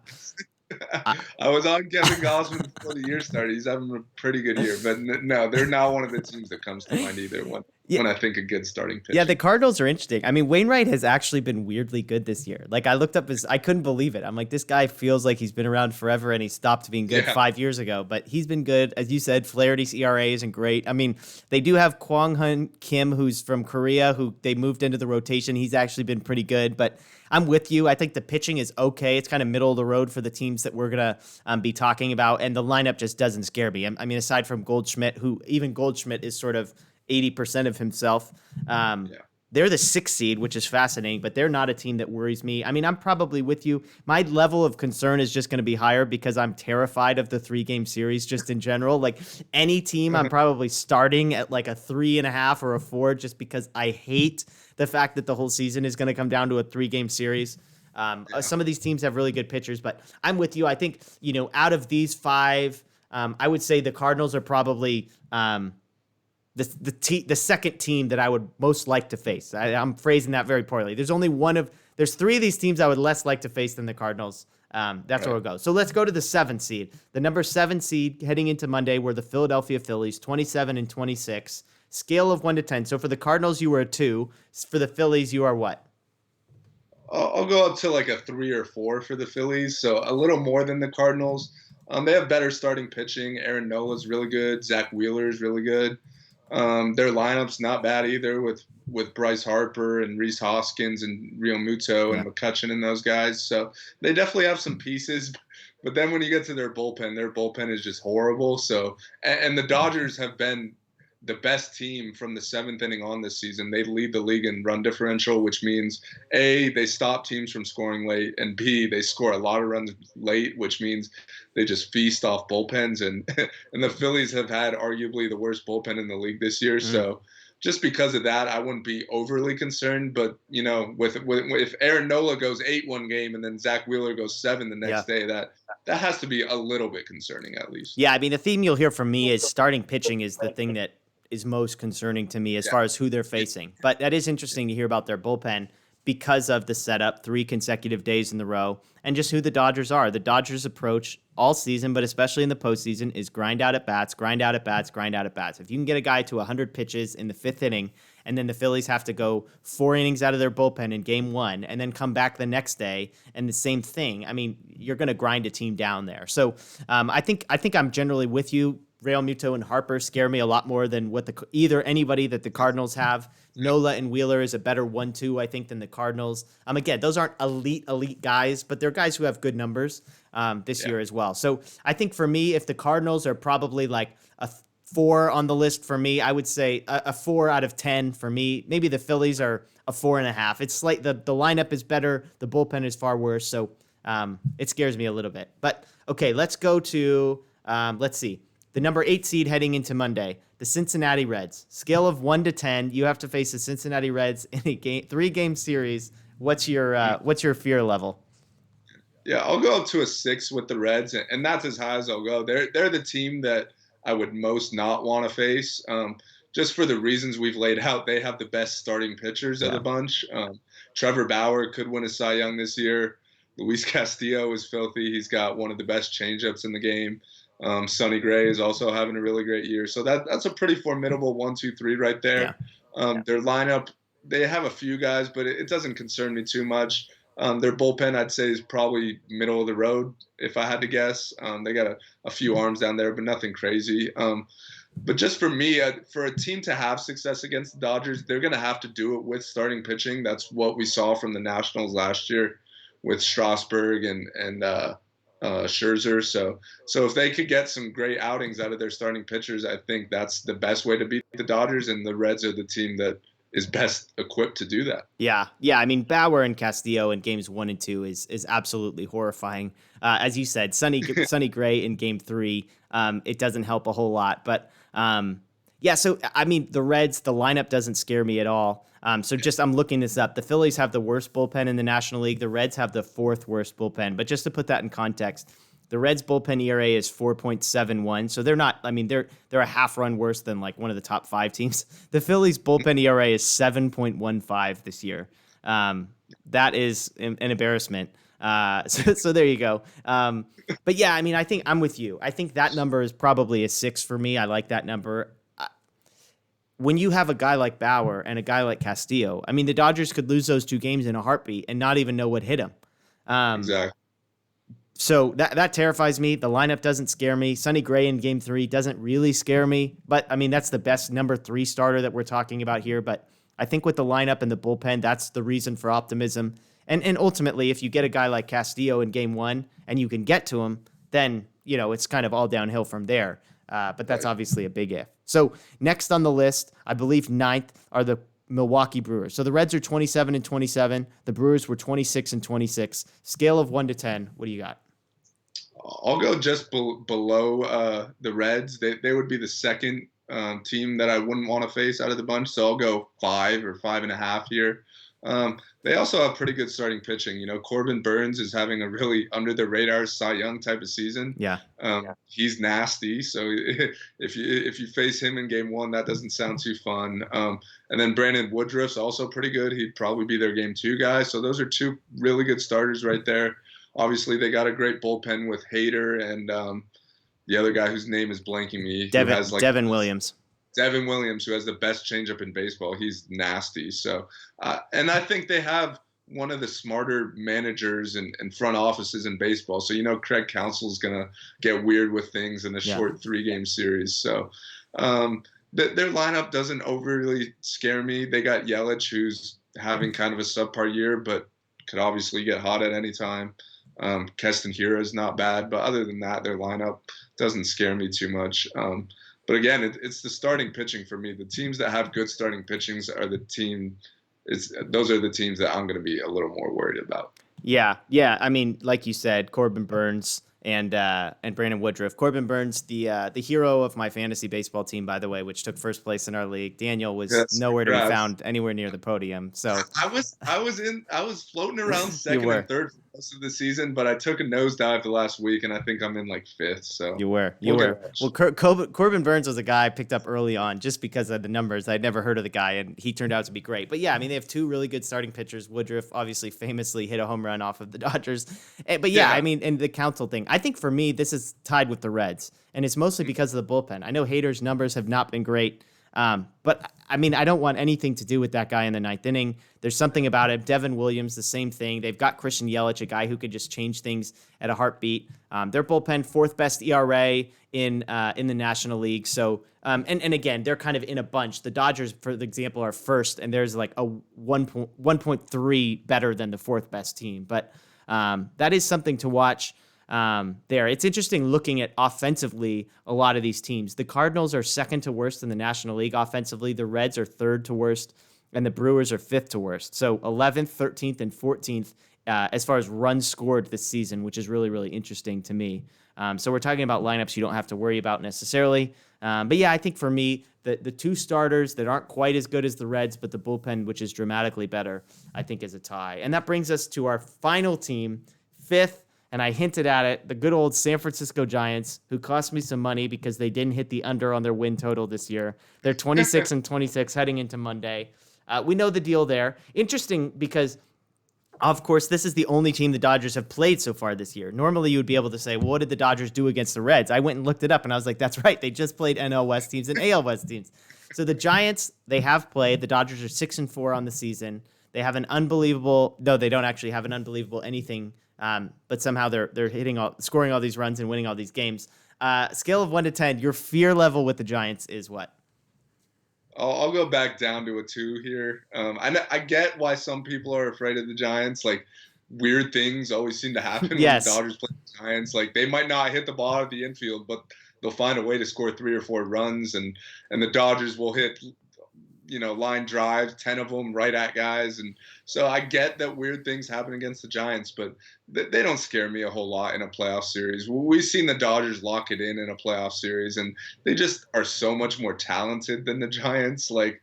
was on Kevin Gausman before the year started. He's having a pretty good year, but no, they're not one of the teams that comes to mind either. When I think a good starting pitcher. Yeah, the Cardinals are interesting. I mean, Wainwright has actually been weirdly good this year. Like, I looked up I couldn't believe it. I'm like, this guy feels like he's been around forever and he stopped being good 5 years ago. But he's been good. As you said, Flaherty's ERA isn't great. I mean, they do have Kwang Hyun Kim, who's from Korea, who they moved into the rotation. He's actually been pretty good. But I'm with you. I think the pitching is okay. It's kind of middle of the road for the teams that we're going to be talking about. And the lineup just doesn't scare me. I mean, aside from Goldschmidt, who even Goldschmidt is sort of 80% of himself. They're the 6th seed, which is fascinating, but they're not a team that worries me. I mean, I'm probably with you. My level of concern is just going to be higher because I'm terrified of the 3-game series just in general. Like any team, I'm probably starting at like a 3.5 or a 4 just because I hate the fact that the whole season is going to come down to a 3-game series. Some of these teams have really good pitchers, but I'm with you. I think, out of these 5, I would say the Cardinals are probably the second team that I would most like to face. I'm phrasing that very poorly. There's 3 of these teams I would less like to face than the Cardinals. That's where we'll go. So let's go to the 7th seed. The number 7 seed heading into Monday were the Philadelphia Phillies, 27 and 26. Scale of 1 to 10. So for the Cardinals, you were a 2. For the Phillies, you are what? I'll go up to like a 3 or 4 for the Phillies. So a little more than the Cardinals. They have better starting pitching. Aaron Nola's really good. Zach Wheeler's really good. Their lineup's not bad either with Bryce Harper and Reese Hoskins and Rio Muto and McCutcheon and those guys. So they definitely have some pieces. But then when you get to their bullpen is just horrible. So and the Dodgers have been the best team from the seventh inning on this season. They lead the league in run differential, which means A, they stop teams from scoring late, and B, they score a lot of runs late, which means they just feast off bullpens. And and the Phillies have had arguably the worst bullpen in the league this year. So just because of that, I wouldn't be overly concerned. But, you know, with if Aaron Nola goes 8 one game and then Zach Wheeler goes 7 the next day, that has to be a little bit concerning at least. Yeah, I mean, the theme you'll hear from me is starting pitching is the thing that is most concerning to me as far as who they're facing. But that is interesting to hear about their bullpen because of the setup, 3 consecutive days in the row, and just who the Dodgers are. The Dodgers' approach all season, but especially in the postseason, is grind out at bats, grind out at bats, grind out at bats. If you can get a guy to 100 pitches in the 5th inning, and then the Phillies have to go 4 innings out of their bullpen in game 1, and then come back the next day, and the same thing, I mean, you're going to grind a team down there. So I think I'm generally with you. Real Muto and Harper scare me a lot more than what anybody that the Cardinals have. Nola and Wheeler is a better 1-2, I think, than the Cardinals. Again, those aren't elite guys, but they're guys who have good numbers this year as well. So I think for me, if the Cardinals are probably like a 4 on the list for me, I would say a 4 out of 10 for me. Maybe the Phillies are a 4.5. It's like the lineup is better, the bullpen is far worse, so it scares me a little bit. But okay, let's go to let's see. The number 8 seed heading into Monday, the Cincinnati Reds. Scale of 1 to 10, you have to face the Cincinnati Reds in a 3-game series. What's your fear level? Yeah, I'll go up to a 6 with the Reds, and that's as high as I'll go. They're the team that I would most not want to face, just for the reasons we've laid out. They have the best starting pitchers of the bunch. Trevor Bauer could win a Cy Young this year. Luis Castillo is filthy. He's got one of the best changeups in the game. Sonny Gray is also having a really great year. So that's a pretty formidable 1, 2, 3 right there. Their lineup, they have a few guys, but it doesn't concern me too much. Their bullpen, I'd say, is probably middle of the road, if I had to guess. They got a few arms down there, but nothing crazy. But just for me, for a team to have success against the Dodgers, they're going to have to do it with starting pitching. That's what we saw from the Nationals last year with Strasburg and Scherzer. So if they could get some great outings out of their starting pitchers, I think that's the best way to beat the Dodgers, and the Reds are the team that is best equipped to do that. Yeah. I mean, Bauer and Castillo in games 1 and 2 is absolutely horrifying. As you said, Sonny Gray in game 3, it doesn't help a whole lot. But so I mean, the Reds, the lineup doesn't scare me at all. I'm looking this up. The Phillies have the worst bullpen in the National League. The Reds have the 4th worst bullpen. But just to put that in context, the Reds bullpen ERA is 4.71. So they're not, I mean, they're a half run worse than like one of the top 5 teams. The Phillies bullpen ERA is 7.15 this year. That is an embarrassment. So there you go. But yeah, I mean, I think I'm with you. I think that number is probably a 6 for me. I like that number. When you have a guy like Bauer and a guy like Castillo, I mean, the Dodgers could lose those 2 games in a heartbeat and not even know what hit them. Exactly. So that terrifies me. The lineup doesn't scare me. Sonny Gray in game 3 doesn't really scare me. But, I mean, that's the best number 3 starter that we're talking about here. But I think with the lineup and the bullpen, that's the reason for optimism. And ultimately, if you get a guy like Castillo in game 1 and you can get to him, then, you know, it's kind of all downhill from there. But that's obviously a big if. So next on the list, I believe 9th, are the Milwaukee Brewers. So the Reds are 27-27. The Brewers were 26-26. Scale of 1 to 10. What do you got? I'll go just below the Reds. They would be the second team that I wouldn't want to face out of the bunch. So I'll go 5 or 5.5 here. They also have pretty good starting pitching. You know, Corbin Burns is having a really under the radar Cy Young type of season. He's nasty. So if you face him in game 1, that doesn't sound too fun. And then Brandon Woodruff's also pretty good. He'd probably be their game 2 guy. So those are 2 really good starters right there. Obviously, they got a great bullpen with Hader and the other guy whose name is blanking me. Devin Williams. Devin Williams, who has the best changeup in baseball. He's nasty. So, and I think they have one of the smarter managers and front offices in baseball. So, you know, Craig Counsell's going to get weird with things in a short 3-game series. So, their lineup doesn't overly scare me. They got Yelich, who's having kind of a subpar year, but could obviously get hot at any time. Keston Hiura is not bad, but other than that, their lineup doesn't scare me too much. But again, it's the starting pitching for me. The teams that have good starting pitchings are the team. Those are the teams that I'm going to be a little more worried about. Yeah, yeah. I mean, like you said, Corbin Burns and Brandon Woodruff. Corbin Burns, the hero of my fantasy baseball team, by the way, which took first place in our league. Daniel was Yes, nowhere to be congrats. found anywhere near the podium. So I was floating around you second and were. third for most of the season, but I took a nosedive the last week, and I think I'm in like fifth. So You were. You we'll get were. Well, it. Corbin Burns was a guy I picked up early on just because of the numbers. I'd never heard of the guy, and he turned out to be great. But yeah, I mean, they have two really good starting pitchers. Woodruff obviously famously hit a home run off of the Dodgers. But yeah, I Yeah. mean, and the Council thing. I think for me, this is tied with the Reds, and it's mostly because of the bullpen. I know Hader's numbers have not been great. But I mean, I don't want anything to do with that guy in the ninth inning. There's something about it. Devin Williams, the same thing. They've got Christian Yelich, a guy who could just change things at a heartbeat. Their bullpen, fourth best ERA in the National League. So, and again, they're kind of in a bunch. The Dodgers, for example, are first, and there's like a 1.3 better than the fourth best team. But that is something to watch. There. It's interesting looking at offensively a lot of these teams. The Cardinals are second to worst in the National League offensively. The Reds are third to worst, and the Brewers are fifth to worst. So 11th, 13th, and 14th as far as runs scored this season, which is really, really interesting to me. So we're talking about lineups you don't have to worry about necessarily. But yeah, I think for me, the two starters that aren't quite as good as the Reds, but the bullpen, which is dramatically better, I think is a tie. And that brings us to our final team, fifth. And I hinted at it, the good old San Francisco Giants, who cost me some money because they didn't hit the under on their win total this year. They're 26 and 26 heading into Monday. We know the deal there. Interesting because, of course, this is the only team the Dodgers have played so far this year. Normally, you would be able to say, well, what did the Dodgers do against the Reds? I went and looked it up, and I was like, that's right. They just played NL West teams and AL West teams. So the Giants, they have played. The Dodgers are 6-4 on the season. They have an unbelievable, no, they don't actually have an unbelievable anything. But somehow they're scoring all these runs and winning all these games. Scale of 1 to 10, your fear level with the Giants is what? I'll go back down to a 2 here. I get why some people are afraid of the Giants. Like, weird things always seem to happen when the Yes. Dodgers play the Giants. Like, they might not hit the ball out of the infield, but they'll find a way to score 3 or 4 runs, and the Dodgers will hit line drives, 10 of them right at guys. And so I get that weird things happen against the Giants, but they don't scare me a whole lot in a playoff series. We've seen the Dodgers lock it in a playoff series, and they just are so much more talented than the Giants. Like,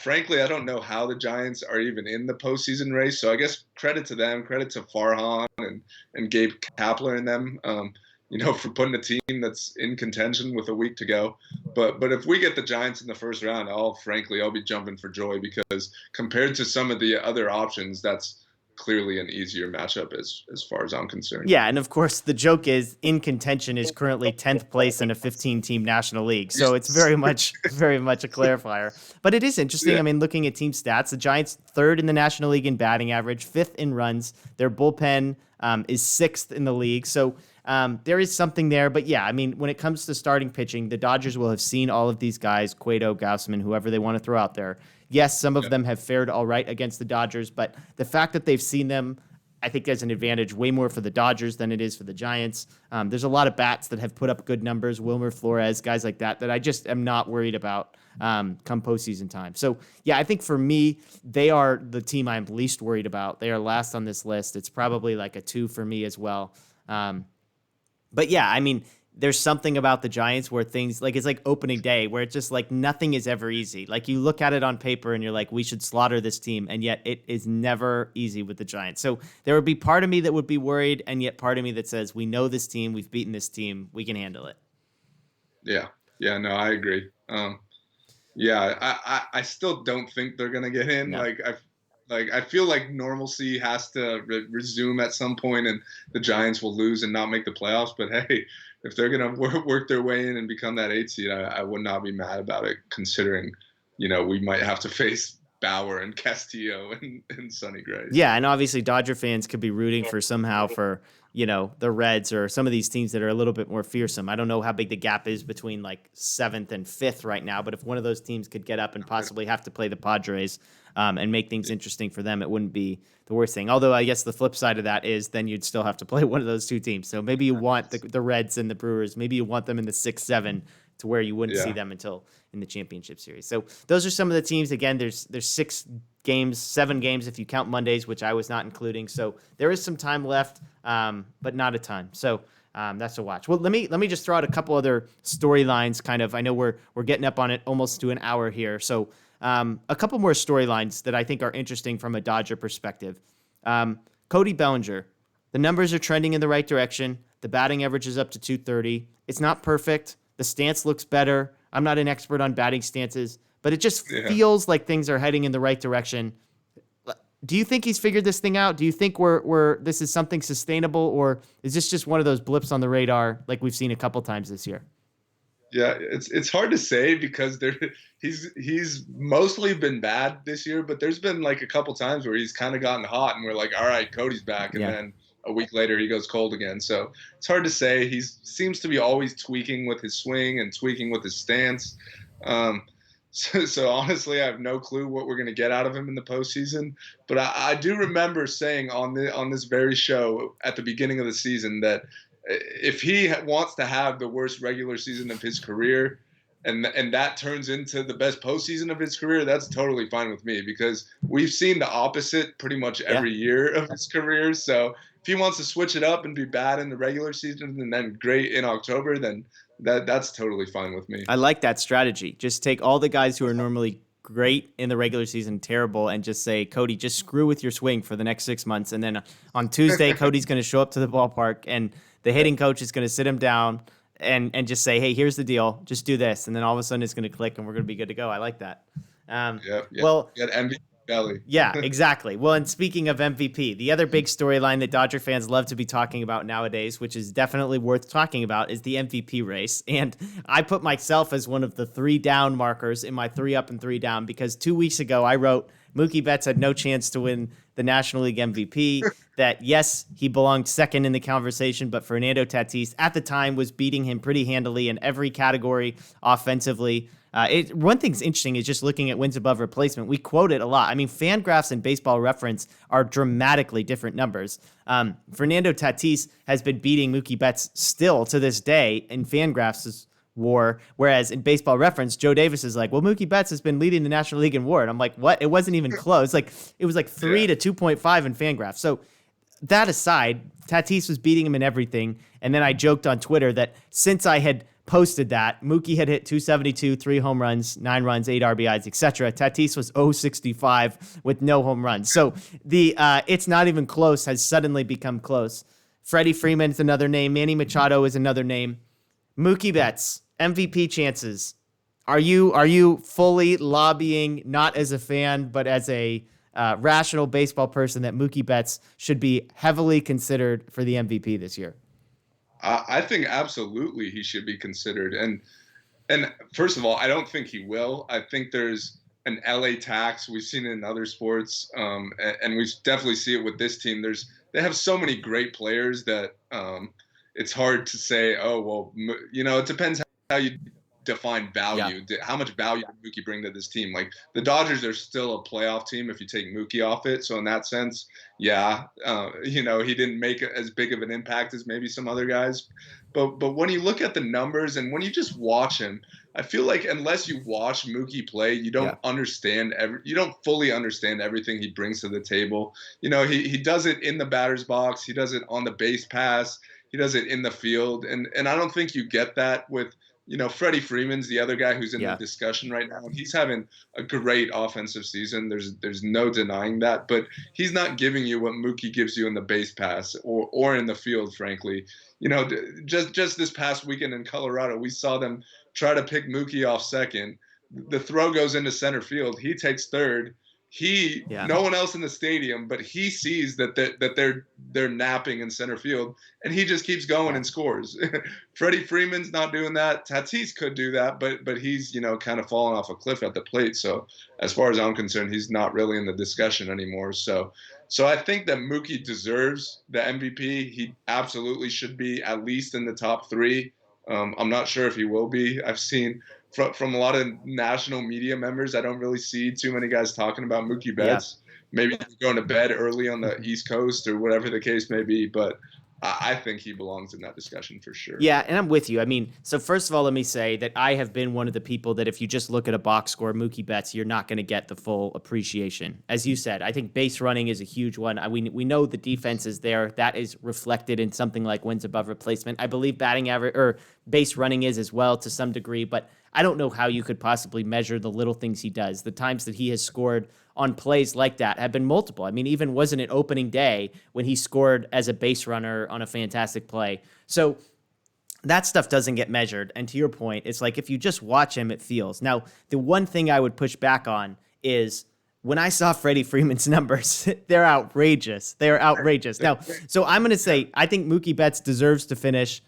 frankly, I don't know how the Giants are even in the postseason race. So I guess credit to them, credit to Farhan and Gabe Kapler and them. For putting a team that's in contention with a week to go. But if we get the Giants in the first round, I'll be jumping for joy, because compared to some of the other options, that's clearly an easier matchup as far as I'm concerned. Yeah, and of course, the joke is in contention is currently 10th place in a 15-team National League. So it's very much a clarifier. But it is interesting. Yeah. I mean, looking at team stats, the Giants third in the National League in batting average, fifth in runs. Their bullpen is sixth in the league. So there is something there. But yeah, I mean, when it comes to starting pitching, the Dodgers will have seen all of these guys, Cueto, Gausman, whoever they want to throw out there. Yes, some of them have fared all right against the Dodgers, but the fact that they've seen them, I think, is an advantage way more for the Dodgers than it is for the Giants. There's a lot of bats that have put up good numbers, Wilmer Flores, guys like that I just am not worried about come postseason time. So, yeah, I think for me, they are the team I'm least worried about. They are last on this list. It's probably like a 2 for me as well. But, yeah, I mean, there's something about the Giants where things like it's like opening day where it's just like nothing is ever easy. Like you look at it on paper and you're like, we should slaughter this team. And yet it is never easy with the Giants. So there would be part of me that would be worried. And yet part of me that says, we know this team. We've beaten this team. We can handle it. Yeah. Yeah, no, I agree. I still don't think they're going to get in. No. I feel like normalcy has to resume at some point, and the Giants will lose and not make the playoffs. But hey, if they're going to work their way in and become that 8 seed, I would not be mad about it, considering, we might have to face Bauer and Castillo and Sonny Gray. Yeah, and obviously Dodger fans could be rooting for somehow for, the Reds or some of these teams that are a little bit more fearsome. I don't know how big the gap is between like 7th and 5th right now, but if one of those teams could get up and possibly have to play the Padres and make things interesting for them, it wouldn't be the worst thing. Although I guess the flip side of that is then you'd still have to play one of those two teams. So maybe you want the Reds and the Brewers. Maybe you want them in the 6-7 to where you wouldn't see them until in the championship series. So those are some of the teams. Again, there's 6 games, 7 games if you count Mondays, which I was not including. So there is some time left, but not a ton. So that's a watch. Well, let me just throw out a couple other storylines. Kind of, I know we're getting up on it almost to an hour here. So a couple more storylines that I think are interesting from a Dodger perspective. Cody Bellinger, the numbers are trending in the right direction. The batting average is up to 230. It's not perfect. The stance looks better. I'm not an expert on batting stances, but it just feels like things are heading in the right direction. Do you think he's figured this thing out? Do you think this is something sustainable, or is this just one of those blips on the radar like we've seen a couple times this year? Yeah, it's hard to say because he's mostly been bad this year, but there's been like a couple times where he's kind of gotten hot and we're like, all right, Cody's back, and then a week later he goes cold again. So it's hard to say. He seems to be always tweaking with his swing and tweaking with his stance. So honestly, I have no clue what we're going to get out of him in the postseason. But I do remember saying on this very show at the beginning of the season that if he wants to have the worst regular season of his career, and that turns into the best postseason of his career, that's totally fine with me because we've seen the opposite pretty much every year of his career. So if he wants to switch it up and be bad in the regular season and then great in October, then that's totally fine with me. I like that strategy. Just take all the guys who are normally great in the regular season, terrible, and just say, Cody, just screw with your swing for the next 6 months. And then on Tuesday, Cody's going to show up to the ballpark and the hitting coach is going to sit him down and just say, hey, here's the deal. Just do this. And then all of a sudden it's going to click and we're going to be good to go. I like that. Well, get MVP belly. Yeah, exactly. Well, and speaking of MVP, the other big storyline that Dodger fans love to be talking about nowadays, which is definitely worth talking about, is the MVP race. And I put myself as one of the 3 down markers in my 3 up and 3 down because 2 weeks ago I wrote Mookie Betts had no chance to win the National League MVP, that yes, he belonged second in the conversation, but Fernando Tatis at the time was beating him pretty handily in every category offensively. One thing's interesting is just looking at wins above replacement. We quote it a lot. I mean, Fangraphs and Baseball Reference are dramatically different numbers. Fernando Tatis has been beating Mookie Betts still to this day in Fangraphs' WAR, whereas in Baseball Reference, Joe Davis is like, well, Mookie Betts has been leading the National League in WAR. And I'm like, what? It wasn't even close. Like, it was like 3 to 2.5 in Fangraphs. So that aside, Tatis was beating him in everything. And then I joked on Twitter that since I had posted that, Mookie had hit 272, 3 home runs, 9 runs, 8 RBIs, etc. Tatis was 065 with no home runs. So the it's not even close has suddenly become close. Freddie Freeman is another name. Manny Machado is another name. Mookie Betts, MVP chances. Are you fully lobbying, not as a fan, but as a rational baseball person, that Mookie Betts should be heavily considered for the MVP this year? I think absolutely he should be considered. And first of all, I don't think he will. I think there's an LA tax. We've seen it in other sports, and we definitely see it with this team. They have so many great players that it's hard to say, oh, well, it depends how you define value. Yeah. How much value did Mookie bring to this team? Like, the Dodgers are still a playoff team if you take Mookie off it. So in that sense, he didn't make as big of an impact as maybe some other guys. But when you look at the numbers and when you just watch him, I feel like unless you watch Mookie play, you don't you don't fully understand everything he brings to the table. He does it in the batter's box. He does it on the base pass. He does it in the field. And I don't think you get that with, Freddie Freeman's the other guy who's in the discussion right now. He's having a great offensive season. There's no denying that. But he's not giving you what Mookie gives you in the base pass or in the field, frankly. Just this past weekend in Colorado, we saw them try to pick Mookie off second. The throw goes into center field. He takes third. Yeah. No one else in the stadium, but he sees that they're napping in center field, and he just keeps going Yeah. and scores. Freddie Freeman's not doing that. Tatis could do that, but he's kind of falling off a cliff at the plate. So as far as I'm concerned, he's not really in the discussion anymore. So I think that Mookie deserves the MVP. He absolutely should be at least in the top three. I'm not sure if he will be. I've seen from a lot of national media members, I don't really see too many guys talking about Mookie Yeah. Betts. Maybe he's going to bed early on the East Coast or whatever the case may be, but I think he belongs in that discussion for sure. Yeah, and I'm with you. I mean, so first of all, let me say that I have been one of the people that if you just look at a box score, Mookie Betts, you're not going to get the full appreciation. As you said, I think base running is a huge one. We know the defense is there. That is reflected in something like wins above replacement. I believe batting average or base running is as well to some degree, but I don't know how you could possibly measure the little things he does. The times that he has scored on plays like that have been multiple. I mean, even wasn't it opening day when he scored as a base runner on a fantastic play. So that stuff doesn't get measured. And to your point, it's like if you just watch him, it feels. Now, the one thing I would push back on is when I saw Freddie Freeman's numbers, they're outrageous. They're outrageous. Now, so I'm going to say I think Mookie Betts deserves to finish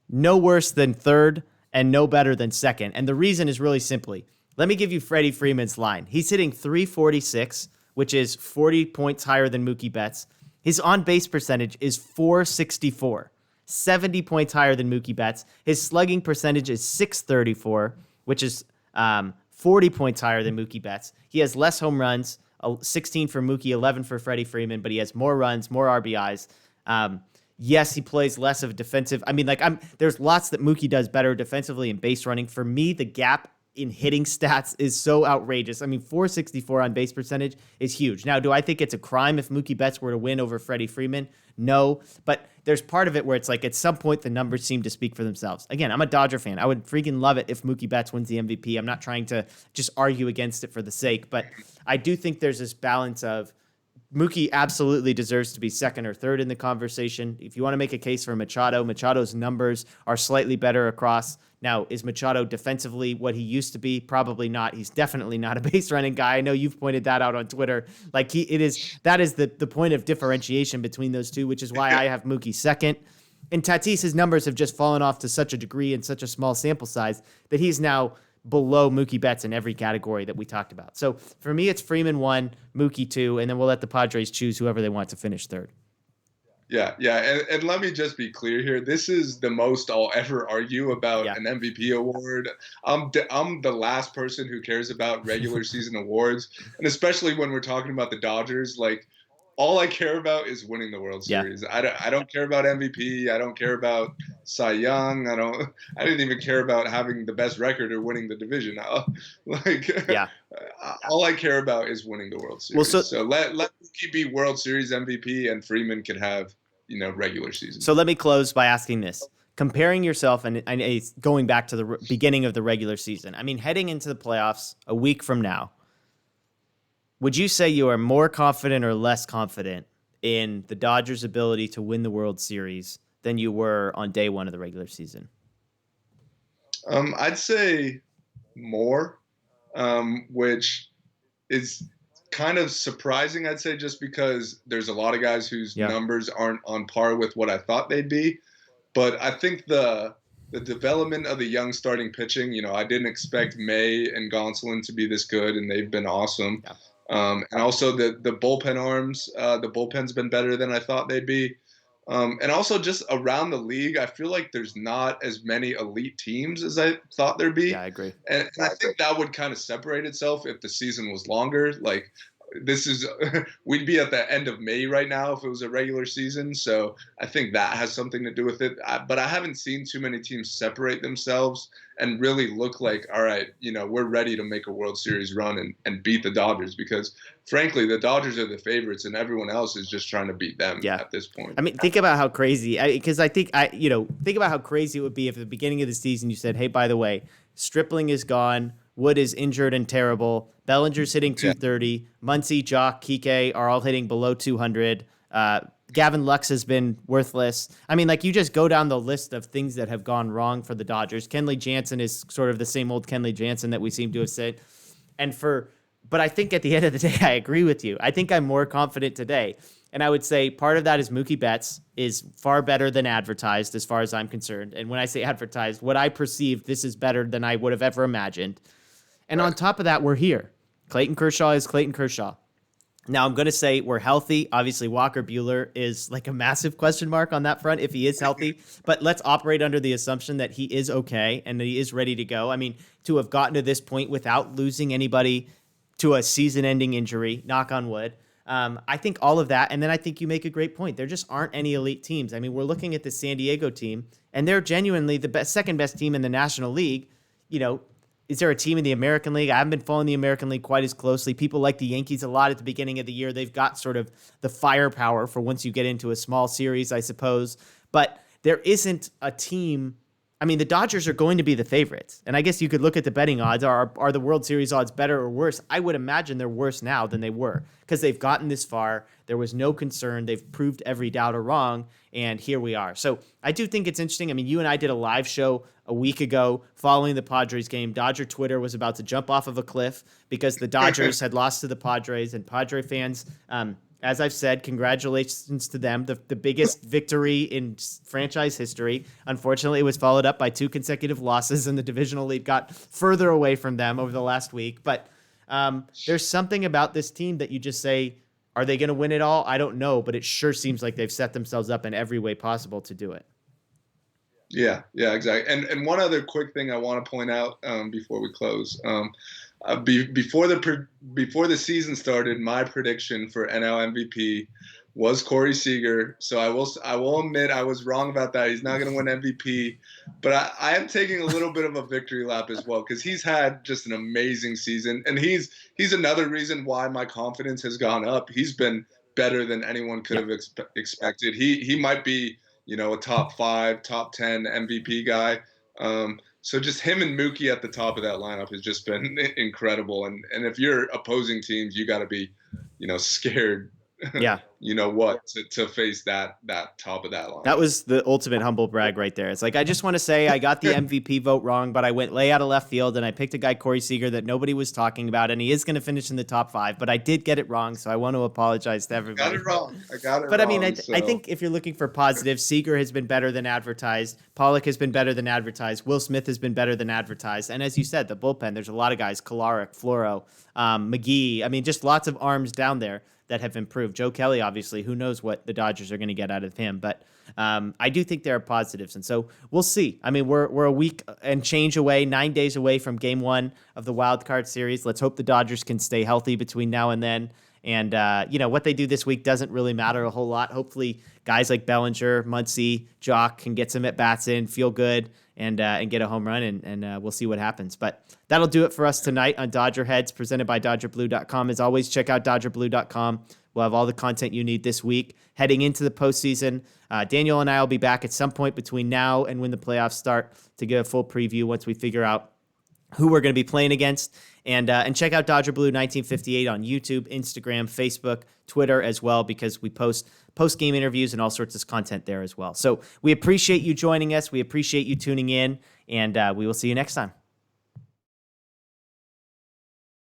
no worse than third and no better than second. And the reason is really simply, let me give you Freddie Freeman's line. He's hitting 346, which is 40 points higher than Mookie Betts. His on-base percentage is 464, 70 points higher than Mookie Betts. His slugging percentage is 634, which is 40 points higher than Mookie Betts. He has less home runs, 16 for Mookie, 11 for Freddie Freeman, but he has more runs, more RBIs. Yes, he plays less of a defensive. I mean, there's lots that Mookie does better defensively and base running. For me, the gap in hitting stats is so outrageous. I mean, 464 on base percentage is huge. Now, do I think it's a crime if Mookie Betts were to win over Freddie Freeman? No, but there's part of it where it's like at some point the numbers seem to speak for themselves. Again, I'm a Dodger fan. I would freaking love it if Mookie Betts wins the MVP. I'm not trying to just argue against it for the sake, but I do think there's this balance of Mookie absolutely deserves to be second or third in the conversation. If you want to make a case for Machado, Machado's numbers are slightly better across. Now, is Machado defensively what he used to be? Probably not. He's definitely not a base running guy. I know you've pointed that out on Twitter. Like that is the point of differentiation between those two, which is why I have Mookie second. And Tatis's numbers have just fallen off to such a degree in such a small sample size that he's now below Mookie Betts in every category that we talked about. So for me, it's Freeman 1, Mookie 2, and then we'll let the Padres choose whoever they want to finish third. Yeah. And let me just be clear here. This is the most I'll ever argue about an MVP award. I'm the last person who cares about regular season awards, and especially when we're talking about the Dodgers. Like, all I care about is winning the World Series. I don't care about MVP. I don't care about Cy Young. I didn't even care about having the best record or winning the division. All I care about is winning the World Series. Well, so let Mookie be World Series MVP, and Freeman can have regular season. So let me close by asking this: comparing yourself and going back to the beginning of the regular season. I mean, heading into the playoffs a week from now. Would you say you are more confident or less confident in the Dodgers' ability to win the World Series than you were on day one of the regular season? I'd say more, which is kind of surprising, I'd say, just because there's a lot of guys whose numbers aren't on par with what I thought they'd be. But I think the development of the young starting pitching, I didn't expect May and Gonsolin to be this good, and they've been awesome. Yeah. And also the bullpen arms, the bullpen's been better than I thought they'd be. And also just around the league, I feel like there's not as many elite teams as I thought there'd be. Yeah, I agree. And I think that would kind of separate itself if the season was longer. Like, we'd be at the end of May right now if it was a regular season. So I think that has something to do with it. But I haven't seen too many teams separate themselves and really look like, all right, we're ready to make a World Series run and beat the Dodgers, because frankly, the Dodgers are the favorites and everyone else is just trying to beat them at this point. I mean, think about how crazy, because think about how crazy it would be if at the beginning of the season you said, hey, by the way, Stripling is gone. Wood is injured and terrible. Bellinger's hitting 230. Muncy, Jock, Kike are all hitting below 200. Gavin Lux has been worthless. I mean, you just go down the list of things that have gone wrong for the Dodgers. Kenley Jansen is sort of the same old Kenley Jansen that we seem to have said. And for But I think at the end of the day, I agree with you. I think I'm more confident today. And I would say part of that is Mookie Betts is far better than advertised as far as I'm concerned. And when I say advertised, what I perceive, this is better than I would have ever imagined. And on top of that, we're here. Clayton Kershaw is Clayton Kershaw. Now, I'm going to say we're healthy. Obviously, Walker Buehler is like a massive question mark on that front if he is healthy. But let's operate under the assumption that he is okay and that he is ready to go. I mean, to have gotten to this point without losing anybody to a season-ending injury, knock on wood, I think all of that. And then I think you make a great point. There just aren't any elite teams. I mean, we're looking at the San Diego team, and they're genuinely the second best team in the National League. You know, is there a team in the American League? I haven't been following the American League quite as closely. People like the Yankees a lot at the beginning of the year. They've got sort of the firepower for once you get into a small series, I suppose. But there isn't a team. I mean, the Dodgers are going to be the favorites. And I guess you could look at the betting odds. Are the World Series odds better or worse? I would imagine they're worse now than they were because they've gotten this far. There was no concern. They've proved every doubter wrong. And here we are. So I do think it's interesting. I mean, you and I did a live show a week ago following the Padres game. Dodger Twitter was about to jump off of a cliff because the Dodgers had lost to the Padres, and Padre fans, as I've said, congratulations to them. The biggest victory in franchise history. Unfortunately, it was followed up by 2 consecutive losses, and the divisional lead got further away from them over the last week. But there's something about this team that you just say, are they going to win it all? I don't know, but it sure seems like they've set themselves up in every way possible to do it. Yeah, exactly. And one other quick thing I want to point out before we close. Before the season started, my prediction for NL MVP was Corey Seager. So I will admit I was wrong about that. He's not going to win MVP, but I am taking a little bit of a victory lap as well because he's had just an amazing season, and he's another reason why my confidence has gone up. He's been better than anyone could have expected. He might be, you know, a top 5, top 10 MVP guy. So just him and Mookie at the top of that lineup has just been incredible. And if you're opposing teams, you got to be, you know, scared. Yeah. You know what, to face that top of that line. That was the ultimate humble brag right there. It's like, I just want to say I got the MVP vote wrong, but I went way out of left field and I picked a guy, Corey Seager, that nobody was talking about, and he is going to finish in the top 5, but I did get it wrong, so I want to apologize to everybody. I got it wrong. But I mean, I think if you're looking for positives, Seager has been better than advertised. Pollock has been better than advertised. Will Smith has been better than advertised. And as you said, the bullpen, there's a lot of guys, Kolarek, Floro, McGee. I mean, just lots of arms down there that have improved. Joe Kelly, obviously, who knows what the Dodgers are going to get out of him. But I do think there are positives. And so we'll see. I mean, we're a week and change away, 9 days away from game 1 of the wild card series. Let's hope the Dodgers can stay healthy between now and then. And, you know, what they do this week doesn't really matter a whole lot. Hopefully guys like Bellinger, Muncy, Jock can get some at-bats in, feel good, and get a home run, and we'll see what happens. But that'll do it for us tonight on Dodger Heads, presented by DodgerBlue.com. As always, check out DodgerBlue.com. We'll have all the content you need this week. Heading into the postseason, Daniel and I will be back at some point between now and when the playoffs start to give a full preview once we figure out who we're going to be playing against. And check out Dodger Blue 1958 on YouTube, Instagram, Facebook, Twitter as well, because we post post-game interviews and all sorts of content there as well. So we appreciate you joining us. We appreciate you tuning in, and we will see you next time.